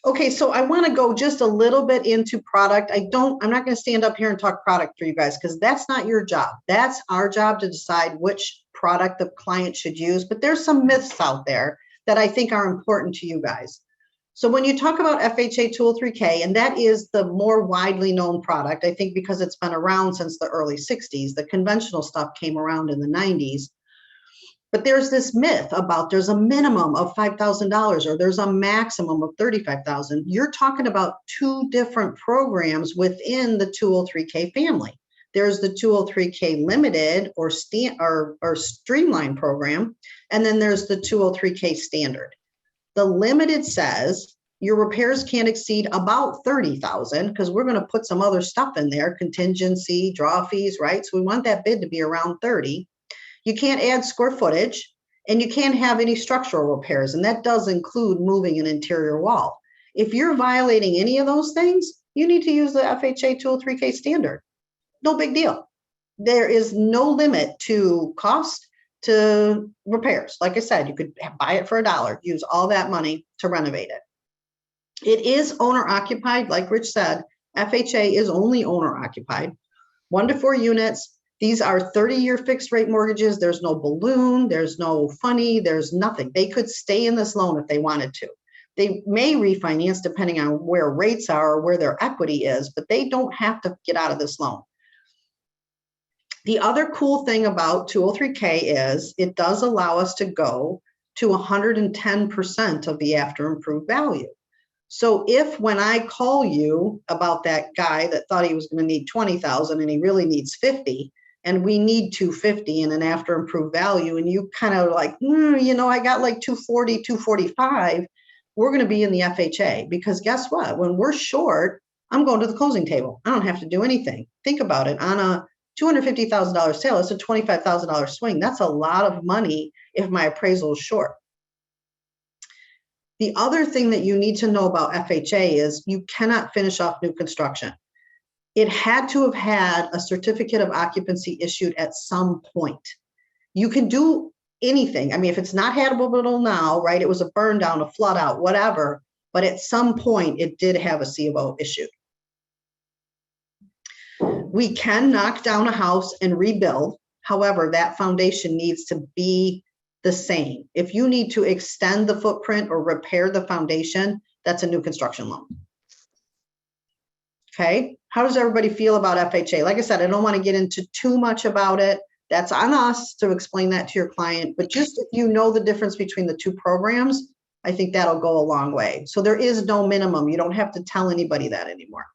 Okay, so I want to go just a little bit into product. I'm not going to stand up here and talk product for you guys, because that's not your job. That's our job to decide which product the client should use. But there's some myths out there that I think are important to you guys. So when you talk about FHA 203K, and that is the more widely known product, I think because it's been around since the early 60s, the conventional stuff came around in the 90s. But there's this myth about there's a minimum of $5,000 or there's a maximum of $35,000. You're talking about 2 different programs within the 203K family. There's the 203K limited or streamlined program, and then there's the 203K standard. The limited says your repairs can't exceed about $30,000, because we're going to put some other stuff in there, contingency, draw fees, right? So we want that bid to be around 30. You can't add square footage, and you can't have any structural repairs, and that does include moving an interior wall. If you're violating any of those things, you need to use the FHA 203K standard. No big deal. There is no limit to cost to repairs. Like I said, you could buy it for $1, use all that money to renovate it. It is owner occupied. Like Rich said, FHA is only owner occupied, 1 to 4 units. These are 30-year fixed rate mortgages. There's no balloon, there's no funny, there's nothing. They could stay in this loan if they wanted to. They may refinance depending on where rates are or where their equity is, but they don't have to get out of this loan. The other cool thing about 203K is it does allow us to go to 110% of the after improved value. So if when I call you about that guy that thought he was going to need 20,000 and he really needs 50, and we need 250 in an after improved value, and you kind of like, you know, I got like 240, 245, we're going to be in the FHA, because guess what? When we're short, I'm going to the closing table. I don't have to do anything. Think about it. On a $250,000 sale, it's a $25,000 swing. That's a lot of money if my appraisal is short. The other thing that you need to know about FHA is you cannot finish off new construction. It had to have had a certificate of occupancy issued at some point. You can do anything. I mean, if it's not habitable now, right, it was a burn down, a flood out, whatever, but at some point it did have a C of O issued. We can knock down a house and rebuild. However, that foundation needs to be the same. If you need to extend the footprint or repair the foundation, that's a new construction loan. Okay, how does everybody feel about FHA? Like I said, I don't want to get into too much about it. That's on us to explain that to your client, but just if you know the difference between the two programs, I think that'll go a long way. So there is no minimum. You don't have to tell anybody that anymore.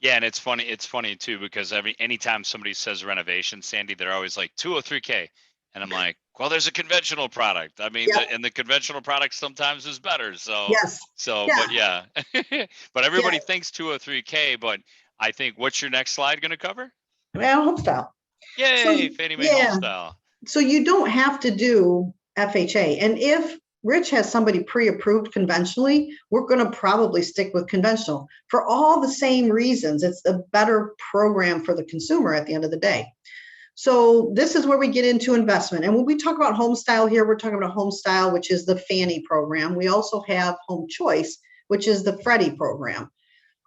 Yeah, and it's funny too, because anytime somebody says renovation, Sandee, they're always like 203K. And I'm like, well, there's a conventional product. I mean, Yep. and the conventional product sometimes is better. Yes. But yeah, but everybody Yeah. thinks 203K, but I think, what's your next slide going to cover? Well, home style. Yay, Fannie Mae home Yeah. style. So you don't have to do FHA. And if Rich has somebody pre-approved conventionally, we're going to probably stick with conventional for all the same reasons. It's a better program for the consumer at the end of the day. So this is where we get into investment. And when we talk about home style here, we're talking about home style, which is the Fannie program. We also have home choice, which is the Freddie program.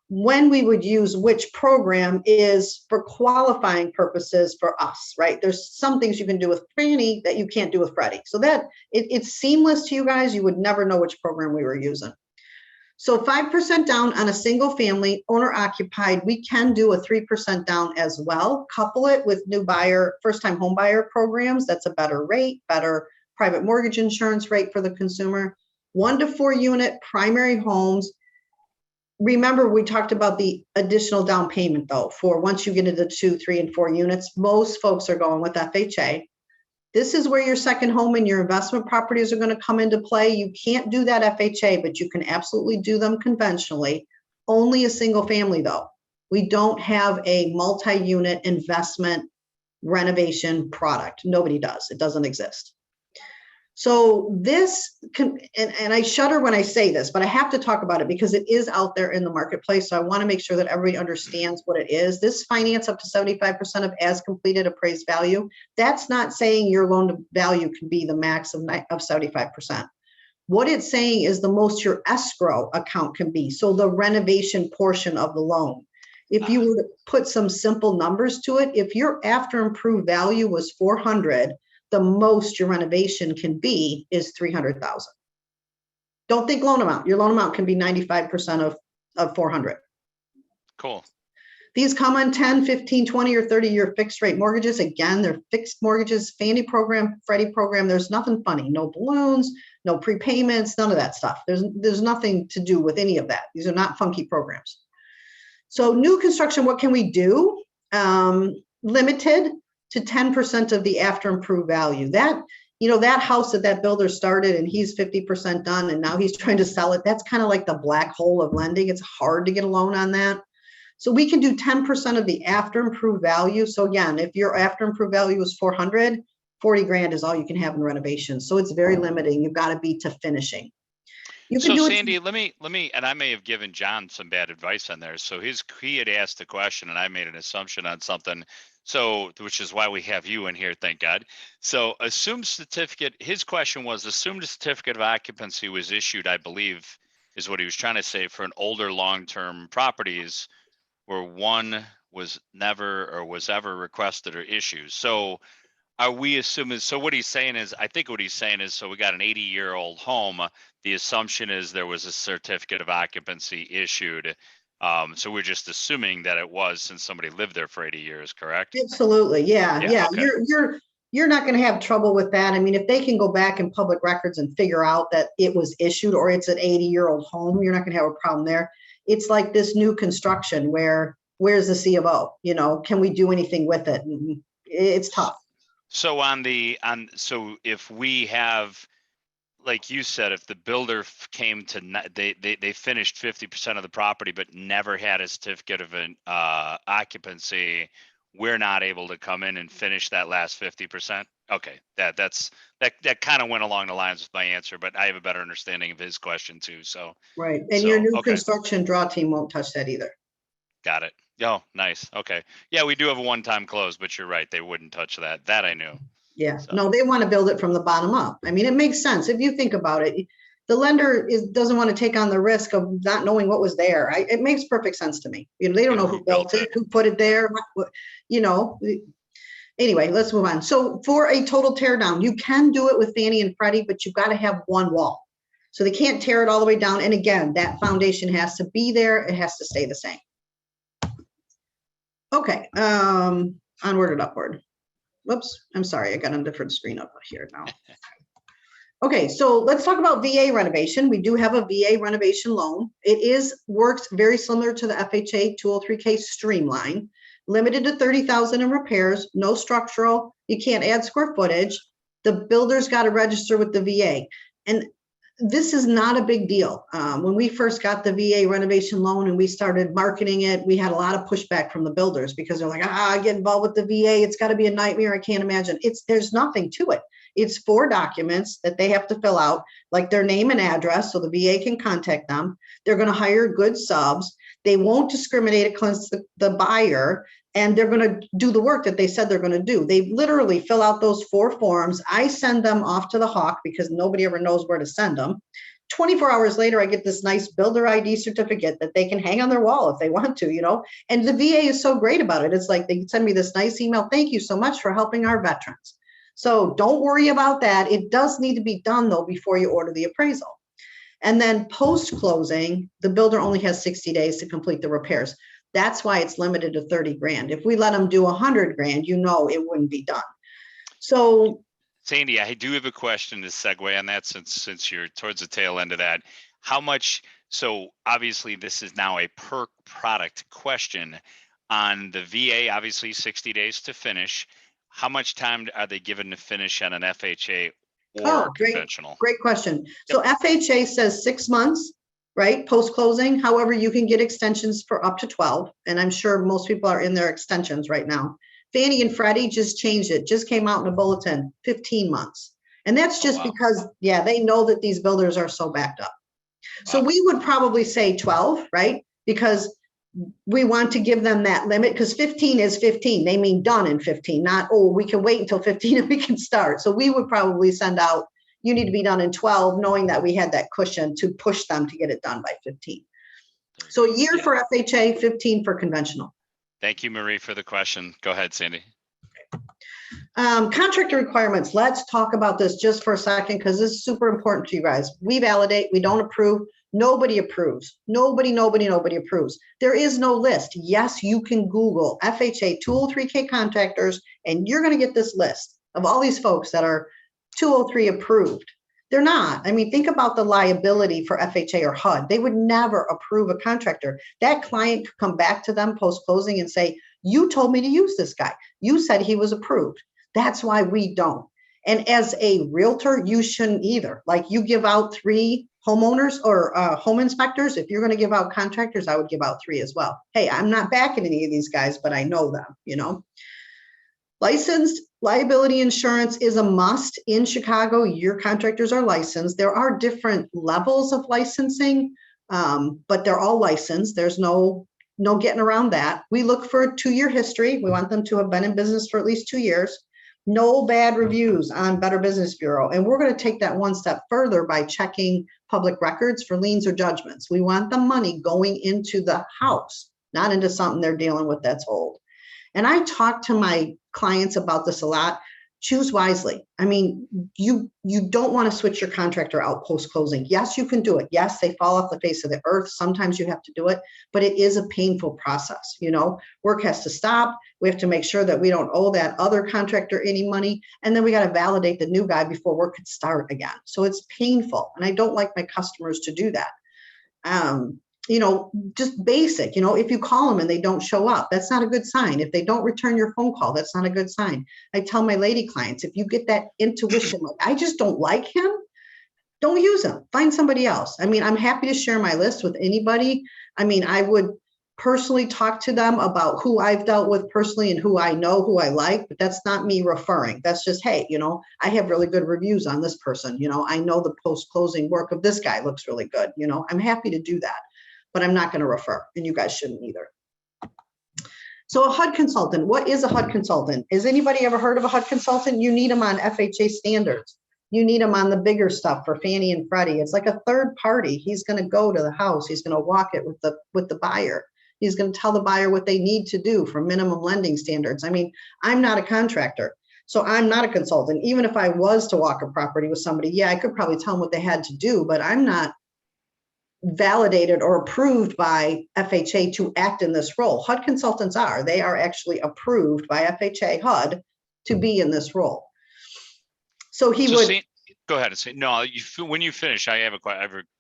When we would use which program is for qualifying purposes for us, right? There's some things you can do with Fannie that you can't do with Freddie. So that it's seamless to you guys. You would never know which program we were using. So 5% down on a single family owner occupied, we can do a 3% down as well. Couple it with new buyer, first time home buyer programs. That's a better rate, better private mortgage insurance rate for the consumer. 1 to 4 unit primary homes. Remember, we talked about the additional down payment though, for once you get into 2, 3, and 4 units, most folks are going with FHA. This is where your second home and your investment properties are going to come into play. You can't do that FHA, but you can absolutely do them conventionally. Only a single family though. We don't have a multi-unit investment renovation product. Nobody does. It doesn't exist. So this can, and I shudder when I say this, but I have to talk about it because it is out there in the marketplace. So I want to make sure that everybody understands what it is. This finance up to 75% of as completed appraised value. That's not saying your loan to value can be the max of 75%. What it's saying is the most your escrow account can be. So the renovation portion of the loan. If you were to put some simple numbers to it, if your after improved value was 400, the most your renovation can be is 300,000. Don't think loan amount. Your loan amount can be 95% of 400. Cool. These come on 10, 15, 20, or 30-year fixed rate mortgages. Again, they're fixed mortgages, Fannie program, Freddie program. There's nothing funny. No balloons, no prepayments, none of that stuff. There's nothing to do with any of that. These are not funky programs. So new construction, what can we do? Limited to 10% of the after improved value. That, that house that builder started and he's 50% done and now he's trying to sell it. That's kind of like the black hole of lending. It's hard to get a loan on that. So we can do 10% of the after improved value. So again, if your after improved value is 400, 40 grand is all you can have in renovation. So it's very limiting. You've got to be to finishing. You can So do Sandee, let me, and I may have given John some bad advice on there. So he had asked a question and I made an assumption on something. So, which is why we have you in here, thank God. So assumed certificate, his question was assumed certificate of occupancy was issued, I believe, is what he was trying to say, for an older long-term properties where one was never or was ever requested or issued. So are we assuming, so what he's saying is, I think what he's saying is, so we got an 80-year-old home. The assumption is there was a certificate of occupancy issued. So we're just assuming that it was, since somebody lived there for 80 years, correct? Absolutely. Yeah. Okay. You're not going to have trouble with that. I mean, if they can go back in public records and figure out that it was issued or it's an 80-year-old home, you're not going to have a problem there. It's like this new construction where's the C of O? Can we do anything with it? It's tough. So so if we have, like you said, if the builder came to, they finished 50% of the property, but never had a certificate of an occupancy, we're not able to come in and finish that last 50%. Okay. That kind of went along the lines with my answer, but I have a better understanding of his question too. So, right. And your new construction draw team won't touch that either. Got it. Oh, nice. Okay. Yeah, we do have a one-time close, but you're right. They wouldn't touch that. That I knew. Yeah. So. No, they want to build it from the bottom up. I mean, it makes sense. If you think about it, the lender doesn't want to take on the risk of not knowing what was there. It makes perfect sense to me. They don't know who built it, who put it there. Anyway, let's move on. So for a total tear down, you can do it with Fannie and Freddie, but you've got to have one wall. So they can't tear it all the way down. And again, that foundation has to be there. It has to stay the same. Okay, onward and upward. Whoops, I'm sorry, I got a different screen up here now. Okay, so let's talk about VA renovation. We do have a VA renovation loan. It works very similar to the FHA 203K Streamline, limited to 30,000 in repairs, no structural, you can't add square footage. The builder's got to register with the VA. And this is not a big deal. When we first got the VA renovation loan and we started marketing it, we had a lot of pushback from the builders because they're like, get involved with the VA. It's got to be a nightmare. I can't imagine. There's nothing to it. It's 4 documents that they have to fill out, like their name and address, so the VA can contact them. They're going to hire good subs. They won't discriminate against the buyer, and they're going to do the work that they said they're going to do. They literally fill out those 4 forms. I send them off to the Hawk because nobody ever knows where to send them. 24 hours later, I get this nice builder ID certificate that they can hang on their wall if they want to, and the VA is so great about it. It's like they send me this nice email. Thank you so much for helping our veterans. So don't worry about that. It does need to be done though before you order the appraisal. And then post-closing, the builder only has 60 days to complete the repairs. That's why it's limited to 30 grand. If we let them do 100 grand, it wouldn't be done. So Sandee, I do have a question to segue on that since you're towards the tail end of that. How much, so obviously this is now a per product question on the VA, obviously 60 days to finish. How much time are they given to finish on an FHA or conventional? Great question. So FHA says 6 months, right? Post-closing. However, you can get extensions for up to 12. And I'm sure most people are in their extensions right now. Fannie and Freddie just changed it, just came out in a bulletin, 15 months. And that's just because, they know that these builders are so backed up. So we would probably say 12, right? Because we want to give them that limit because 15 is 15. They mean done in 15, not, we can wait until 15 and we can start. So we would probably send out, you need to be done in 12, knowing that we had that cushion to push them to get it done by 15. So a year for FHA, 15 for conventional. Thank you, Marie, for the question. Go ahead, Sandee. Contractor requirements. Let's talk about this just for a second because this is super important to you guys. We validate, we don't approve. Nobody approves. Nobody approves. There is no list. Yes, you can Google FHA 203K contractors, and you're going to get this list of all these folks that are 203 approved. They're not. I mean, think about the liability for FHA or HUD. They would never approve a contractor. That client could come back to them post-closing and say, you told me to use this guy. You said he was approved. That's why we don't. And as a realtor, you shouldn't either. Like you give out 3 homeowners or home inspectors. If you're going to give out contractors, I would give out 3 as well. Hey, I'm not backing any of these guys, but I know them, Licensed liability insurance is a must in Chicago. Your contractors are licensed. There are different levels of licensing, but they're all licensed. There's no getting around that. We look for a 2-year history. We want them to have been in business for at least 2 years. No bad reviews on Better Business Bureau. And we're going to take that one step further by checking public records for liens or judgments. We want the money going into the house, not into something they're dealing with that's old. And I talk to my clients about this a lot. Choose wisely. I mean, you don't want to switch your contractor out post-closing. Yes, you can do it. Yes, they fall off the face of the earth. Sometimes you have to do it, but it is a painful process. Work has to stop. We have to make sure that we don't owe that other contractor any money. And then we got to validate the new guy before work could start again. So it's painful. And I don't like my customers to do that. Just basic, if you call them and they don't show up, that's not a good sign. If they don't return your phone call, that's not a good sign. I tell my lady clients, if you get that intuition, like, I just don't like him, don't use him, find somebody else. I mean, I'm happy to share my list with anybody. I mean, I would personally talk to them about who I've dealt with personally and who I know, who I like, but that's not me referring. That's just, hey, I have really good reviews on this person. I know the post-closing work of this guy looks really good. I'm happy to do that. But I'm not going to refer, and you guys shouldn't either. So a HUD consultant, what is a HUD consultant? Has anybody ever heard of a HUD consultant? You need them on FHA standards. You need them on the bigger stuff for Fannie and Freddie. It's like a third party. He's going to go to the house. He's going to walk it with the buyer. He's going to tell the buyer what they need to do for minimum lending standards. I mean, I'm not a contractor, so I'm not a consultant. Even if I was to walk a property with somebody, yeah, I could probably tell them what they had to do, but I'm not validated or approved by FHA to act in this role. HUD consultants are. They are actually approved by FHA HUD to be in this role. So he would. Go ahead and say no. When you finish, I have a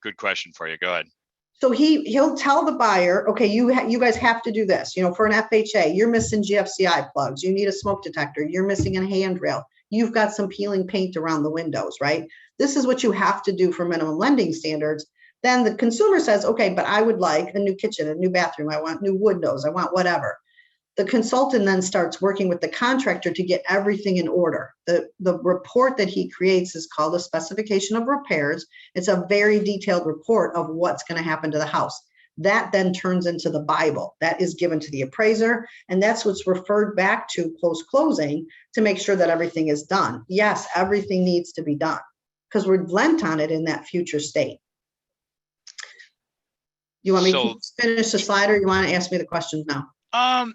good question for you. Go ahead. So he'll tell the buyer, okay, you guys have to do this. You know, for an FHA, you're missing GFCI plugs. You need a smoke detector. You're missing a handrail. You've got some peeling paint around the windows, right? This is what you have to do for minimum lending standards. Then the consumer says, okay, but I would like a new kitchen, a new bathroom. I want new windows. I want whatever. The consultant then starts working with the contractor to get everything in order. The report that he creates is called a Specification of Repairs. It's a very detailed report of what's going to happen to the house. That then turns into the Bible. That is given to the appraiser, and that's what's referred back to post-closing to make sure that everything is done. Yes, everything needs to be done because we're lent on it in that future state. You want me to finish the slide, or you want to ask me the questions now?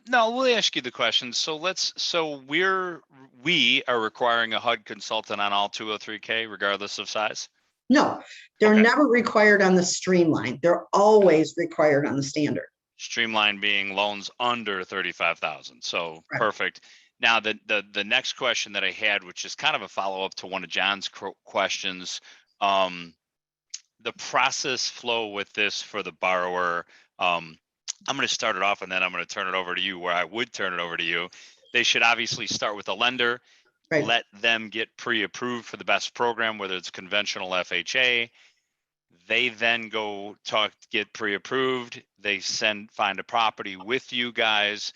No, we'll ask you the questions. So we are requiring a HUD consultant on all 203K regardless of size? No, they're never required on the streamline. They're always required on the standard. Streamline being loans under 35,000. So right. Perfect. Now the next question that I had, which is kind of a follow-up to one of John's questions, the process flow with this for the borrower. I'm going to start it off and then I'm going to turn it over to you, where I would turn it over to you. They should obviously start with a lender, right. Let them get pre-approved for the best program, whether it's conventional FHA. They then go get pre-approved. They find a property with you guys.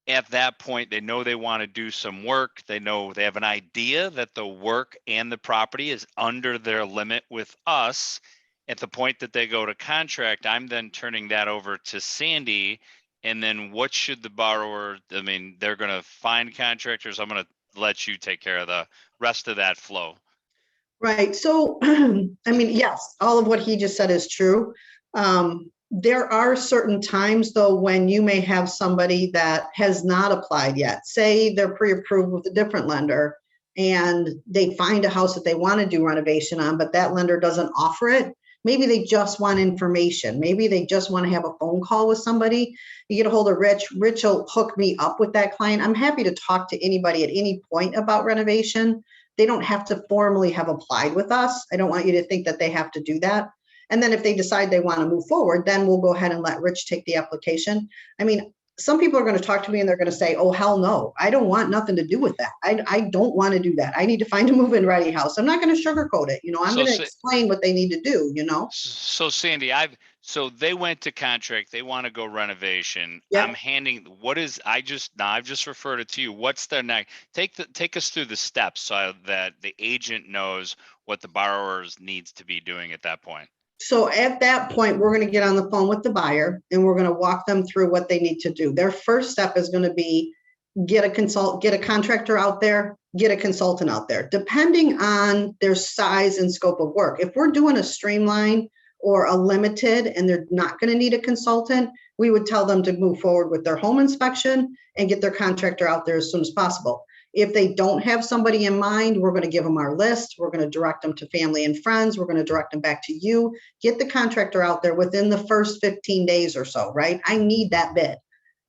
At that point, they know they want to do some work. They know they have an idea that the work and the property is under their limit with us. At the point that they go to contract, I'm then turning that over to Sandee. And then what should the borrower, I mean, they're going to find contractors. I'm going to let you take care of the rest of that flow. Right. So, I mean, yes, all of what he just said is true. There are certain times, though, when you may have somebody that has not applied yet. Say they're pre-approved with a different lender and they find a house that they want to do renovation on, but that lender doesn't offer it. Maybe they just want information. Maybe they just want to have a phone call with somebody. You get a hold of Rich. Rich will hook me up with that client. I'm happy to talk to anybody at any point about renovation. They don't have to formally have applied with us. I don't want you to think that they have to do that. And then if they decide they want to move forward, then we'll go ahead and let Rich take the application. I mean, some people are going to talk to me and they're going to say, oh, hell no, I don't want nothing to do with that. I don't want to do that. I need to find a move-in ready house. I'm not going to sugarcoat it. You know, I'm going to explain what they need to do, you know? So Sandee, so they went to contract, they want to go renovation. Yep. I'm handing, I've just referred it to you. What's their next? Take us through the steps so that the agent knows what the borrower's needs to be doing at that point. So at that point, we're going to get on the phone with the buyer and we're going to walk them through what they need to do. Their first step is going to be get a contractor out there, get a consultant out there, depending on their size and scope of work. If we're doing a streamline or a limited and they're not going to need a consultant, we would tell them to move forward with their home inspection and get their contractor out there as soon as possible. If they don't have somebody in mind, we're going to give them our list. We're going to direct them to family and friends. We're going to direct them back to you. Get the contractor out there within the first 15 days or so, right? I need that bid.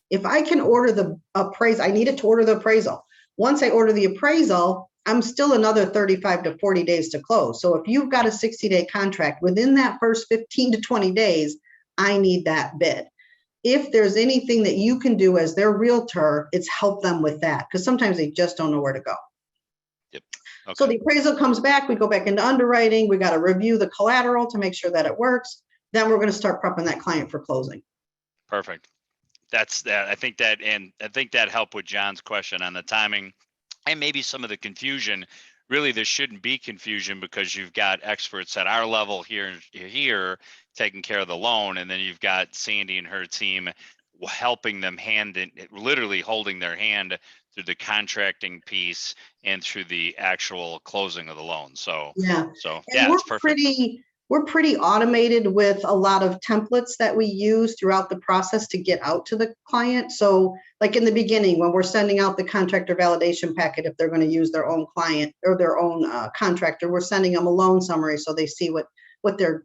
If I can order the appraisal, I need it to order the appraisal. Once I order the appraisal, I'm still another 35 to 40 days to close. So if you've got a 60-day contract, within that first 15 to 20 days, I need that bid. If there's anything that you can do as their realtor, it's help them with that, because sometimes they just don't know where to go. Yep. Okay. So the appraisal comes back, we go back into underwriting, we got to review the collateral to make sure that it works. Then we're going to start prepping that client for closing. Perfect. That's that. I think that helped with John's question on the timing and maybe some of the confusion. Really, there shouldn't be confusion because you've got experts at our level here taking care of the loan, and then you've got Sandee and her team helping them literally holding their hand through the contracting piece and through the actual closing of the loan. So yeah, it's perfect. we're pretty automated with a lot of templates that we use throughout the process to get out to the client. So like in the beginning, when we're sending out the contractor validation packet, if they're going to use their own client or their own contractor, we're sending them a loan summary so they see what their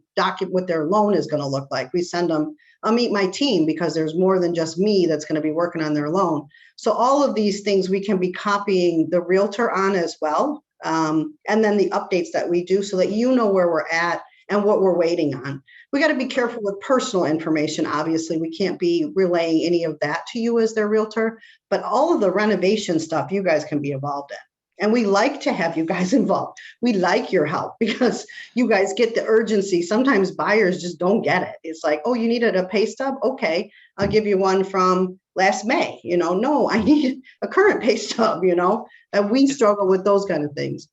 loan is going to look like. We send them a meet my team because there's more than just me that's going to be working on their loan. So all of these things we can be copying the realtor on as well. And then the updates that we do so that you know where we're at and what we're waiting on. We got to be careful with personal information. Obviously, we can't be relaying any of that to you as their realtor, but all of the renovation stuff you guys can be involved in. And we like to have you guys involved. We like your help because you guys get the urgency. Sometimes buyers just don't get it. It's like, oh, you needed a pay stub? Okay, I'll give you one from last May. No, I need a current pay stub, and we struggle with those kind of things.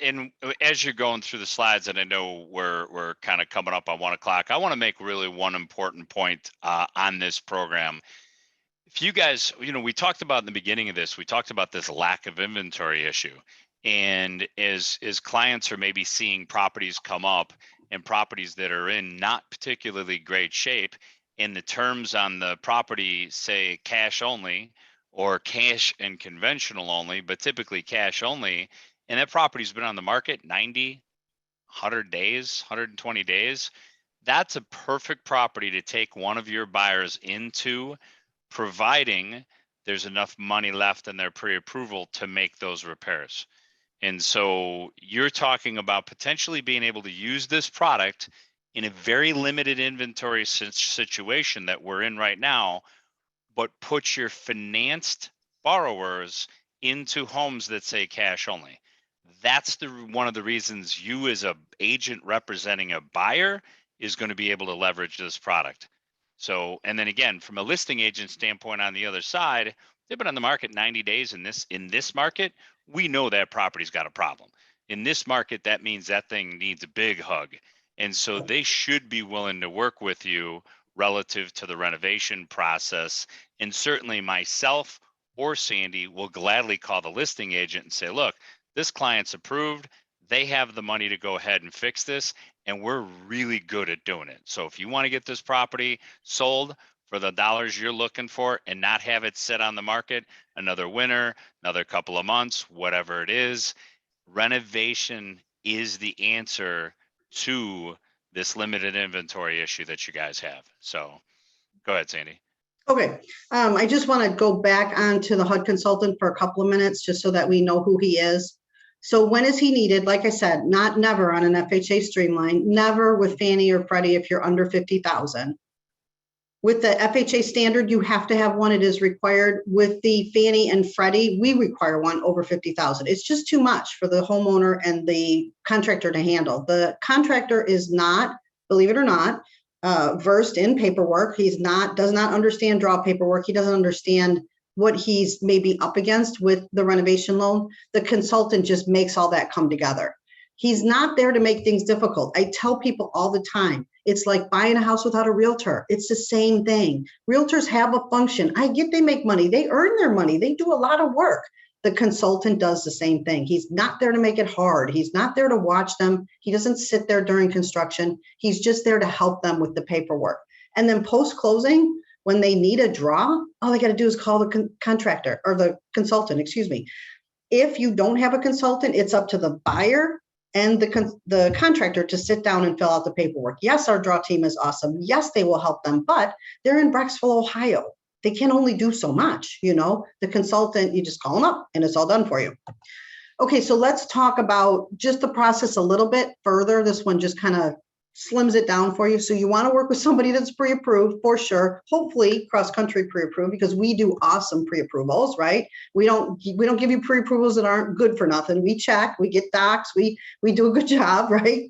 And as you're going through the slides, and I know we're kind of coming up on 1 o'clock, I want to make really one important point on this program. If you guys, we talked about in the beginning of this, we talked about this lack of inventory issue. And as clients are maybe seeing properties come up and properties that are in not particularly great shape, and the terms on the property say cash only or cash and conventional only, but typically cash only, and that property's been on the market 90, 100 days, 120 days, that's a perfect property to take one of your buyers into, providing there's enough money left in their pre-approval to make those repairs. And so you're talking about potentially being able to use this product in a very limited inventory situation that we're in right now, but put your financed borrowers into homes that say cash only. That's one of the reasons you as a agent representing a buyer is going to be able to leverage this product. So, and then again, from a listing agent standpoint on the other side, they've been on the market 90 days in this market. We know that property's got a problem. In this market, that means that thing needs a big hug. And so they should be willing to work with you relative to the renovation process. And certainly myself or Sandee will gladly call the listing agent and say, look, this client's approved. They have the money to go ahead and fix this, and we're really good at doing it. So if you want to get this property sold for the dollars you're looking for and not have it sit on the market another winter, another couple of months, whatever it is, renovation is the answer to this limited inventory issue that you guys have. So go ahead, Sandee. Okay, I just want to go back onto the Hud Consultant for a couple of minutes just so that we know who he is. So when is he needed? Like I said, never on an FHA streamline, never with Fannie or Freddie if you're under 50,000. With the FHA standard, you have to have one. It is required. With the Fannie and Freddie, we require one over 50,000. It's just too much for the homeowner and the contractor to handle. The contractor is not, believe it or not, versed in paperwork. Does not understand draw paperwork. He doesn't understand what he's maybe up against with the renovation loan. The consultant just makes all that come together. He's not there to make things difficult. I tell people all the time, it's like buying a house without a realtor. It's the same thing. Realtors have a function. I get they make money. They earn their money. They do a lot of work. The consultant does the same thing. He's not there to make it hard. He's not there to watch them. He doesn't sit there during construction. He's just there to help them with the paperwork. And then post-closing, when they need a draw, all they got to do is call the contractor or the consultant, excuse me. If you don't have a consultant, it's up to the buyer and the contractor to sit down and fill out the paperwork. Yes, our draw team is awesome. Yes, they will help them, but they're in Brecksville, Ohio. They can only do so much, The consultant, you just call them up and it's all done for you. Okay, so let's talk about just the process a little bit further. This one just kind of slims it down for you. So you want to work with somebody that's pre-approved for sure. Hopefully CrossCountry pre-approved, because we do awesome pre-approvals, right? We don't give you pre-approvals that aren't good for nothing. We check, we get docs, we do a good job, right?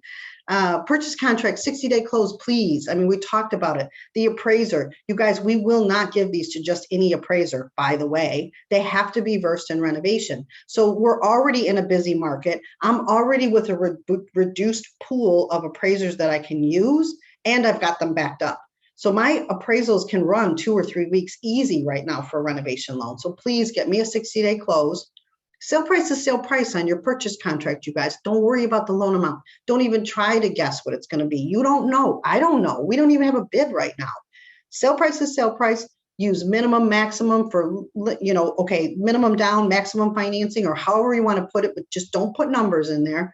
Purchase contract, 60-day close, please. I mean, we talked about it. The appraiser, you guys, we will not give these to just any appraiser, by the way. They have to be versed in renovation. So we're already in a busy market. I'm already with a reduced pool of appraisers that I can use, and I've got them backed up. So my appraisals can run 2 or 3 weeks easy right now for a renovation loan. So please get me a 60-day close. Sale price is sale price on your purchase contract, you guys. Don't worry about the loan amount. Don't even try to guess what it's going to be. You don't know. I don't know. We don't even have a bid right now. Sale price is sale price. Use minimum, maximum for, okay, minimum down, maximum financing, or however you want to put it, but just don't put numbers in there.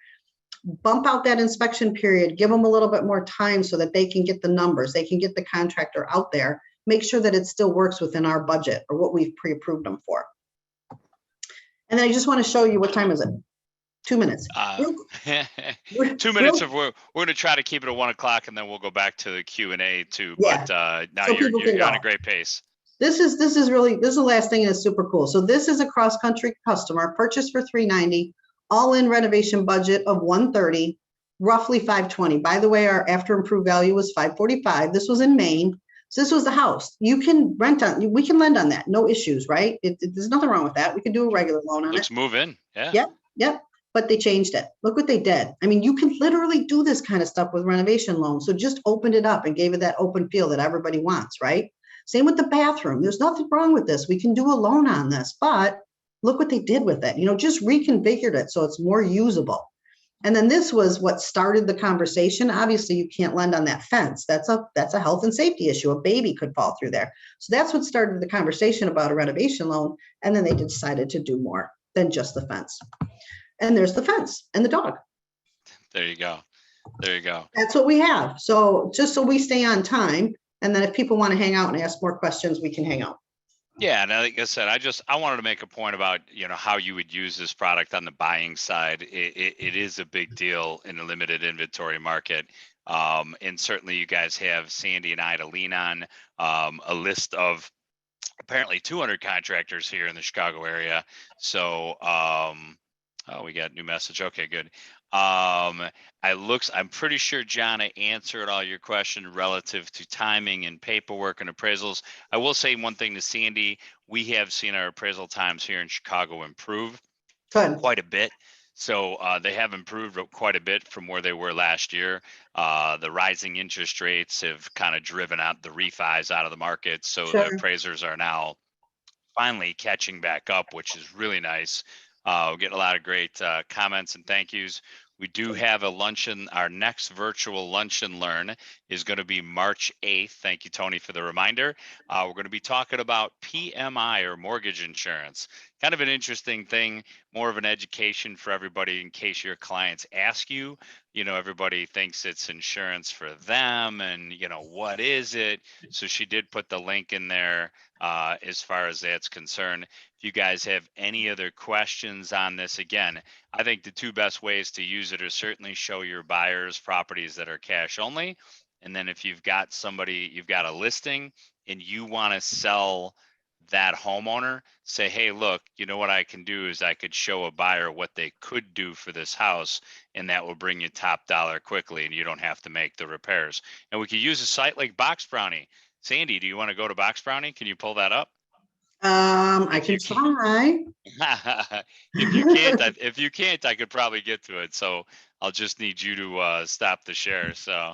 Bump out that inspection period, give them a little bit more time so that they can get the numbers, they can get the contractor out there, make sure that it still works within our budget or what we've pre-approved them for. And then I just want to show you, what time is it? 2 minutes. 2 minutes of we're going to try to keep it at 1 o'clock, and then we'll go back to the Q&A too. Yeah. But now So you're on a great pace. This is the last thing, and it's super cool. So this is a CrossCountry customer, purchased for $390, all-in renovation budget of $130, roughly $520. By the way, our after improved value was $545. This was in Maine. So this was the house. You can rent on, we can lend on that, no issues, right? There's nothing wrong with that. We can do a regular loan on it. Let's move in. Yeah. Yep. But they changed it. Look what they did. I mean, you can literally do this kind of stuff with renovation loans. So just opened it up and gave it that open feel that everybody wants, right? Same with the bathroom. There's nothing wrong with this. We can do a loan on this, but look what they did with it. Just reconfigured it so it's more usable. And then this was what started the conversation. Obviously, you can't lend on that fence. That's a health and safety issue. A baby could fall through there. So that's what started the conversation about a renovation loan. And then they decided to do more than just the fence. And there's the fence and the dog. There you go. That's what we have. So just so we stay on time. And then if people want to hang out and ask more questions, we can hang out. Yeah, and like I said, I wanted to make a point about how you would use this product on the buying side. It is a big deal in a limited inventory market, and certainly you guys have Sandee and I to lean on. A list of apparently 200 contractors here in the Chicago area. So, we got a new message. Okay, good. I'm pretty sure Jonna answered all your questions relative to timing and paperwork and appraisals. I will say one thing to Sandee, we have seen our appraisal times here in Chicago improve quite a bit. So they have improved quite a bit from where they were last year. The rising interest rates have kind of driven out the refis out of the market. So the appraisers are now finally catching back up, which is really nice. We're getting a lot of great comments and thank yous. We do have a luncheon. Our next virtual lunch and learn is going to be March 8th. Thank you, Tony, for the reminder. We're going to be talking about PMI or mortgage insurance. Kind of an interesting thing, more of an education for everybody in case your clients ask you. Everybody thinks it's insurance for them and, what is it? So she did put the link in there as far as that's concerned. If you guys have any other questions on this, again, I think the two best ways to use it are certainly show your buyers properties that are cash only. And then if you've got a listing and you want to sell that homeowner, say, hey, look, what I can do is I could show a buyer what they could do for this house, and that will bring you top dollar quickly, and you don't have to make the repairs. And we could use a site like Box Brownie. Sandee, do you want to go to Box Brownie? Can you pull that up? I can try. If you can't, I could probably get to it. So I'll just need you to stop the share. So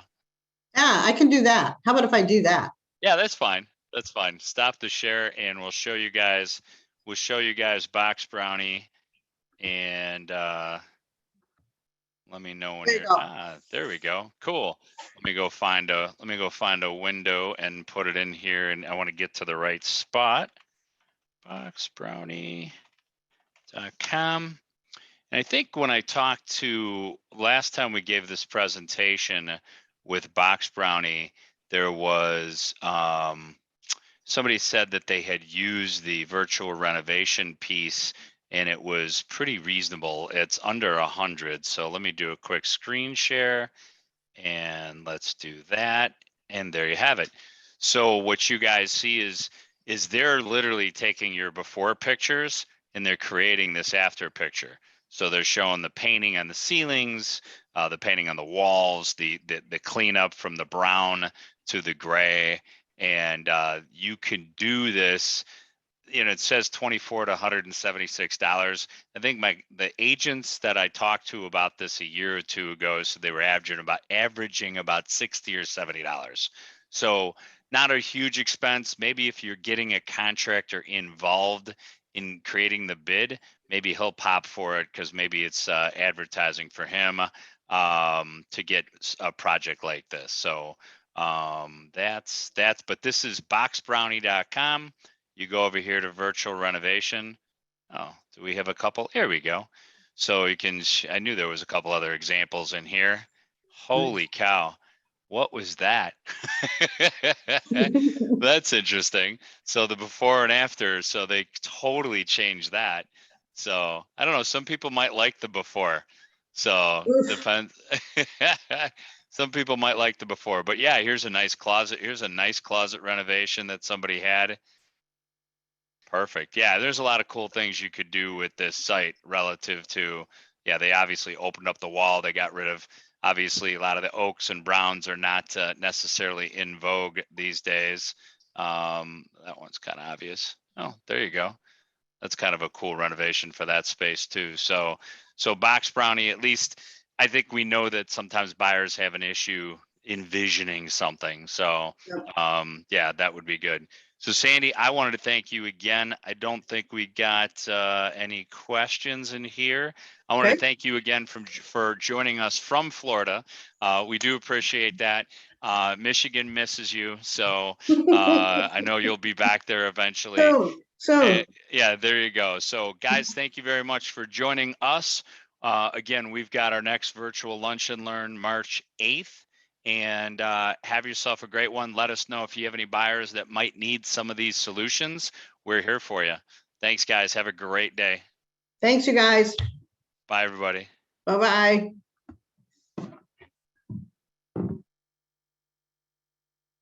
yeah, I can do that. How about if I do that? Yeah, that's fine. That's fine. Stop the share and we'll show you guys Box Brownie, and let me know when there we go. Cool. Let me go find a window and put it in here, and I want to get to the right spot. Boxbrownie.com. And I think when I talked to last time we gave this presentation with Box Brownie, there was somebody said that they had used the virtual renovation piece and it was pretty reasonable. It's under 100. So let me do a quick screen share and let's do that. And there you have it. So what you guys see is they're literally taking your before pictures and they're creating this after picture. So they're showing the painting on the ceilings, the painting on the walls, the cleanup from the brown to the gray. And you can do this, it says $24 to $176. I think the agents that I talked to about this a year or two ago, so they were averaging about $60 or $70. So not a huge expense. Maybe if you're getting a contractor involved in creating the bid, maybe he'll pop for it because maybe it's advertising for him to get a project like this. So but this is boxbrownie.com. You go over here to virtual renovation. Oh, do we have a couple? Here we go. So you can, I knew there was a couple other examples in here. Holy cow. What was that? That's interesting. So the before and after, so they totally changed that. So I don't know, some people might like the before. So Oof. depends. Some people might like the before, but yeah, here's a nice closet. Here's a nice closet renovation that somebody had. Perfect. Yeah, there's a lot of cool things you could do with this site relative to, yeah, they obviously opened up the wall. They got rid of, obviously, a lot of the oaks and browns are not necessarily in vogue these days. That one's kind of obvious. Oh, there you go. That's kind of a cool renovation for that space too. So Box Brownie, at least I think we know that sometimes buyers have an issue envisioning something. So yeah, that would be good. So Sandee, I wanted to thank you again. I don't think we got any questions in here. I want to thank you again for joining us from Florida. We do appreciate that. Michigan misses you, so I know you'll be back there eventually. Soon. Yeah, there you go. So guys, thank you very much for joining us. Again, we've got our next virtual lunch and learn March 8th. And have yourself a great one. Let us know if you have any buyers that might need some of these solutions. We're here for you. Thanks, guys. Have a great day. Thanks, you guys. Bye, everybody. Bye-bye.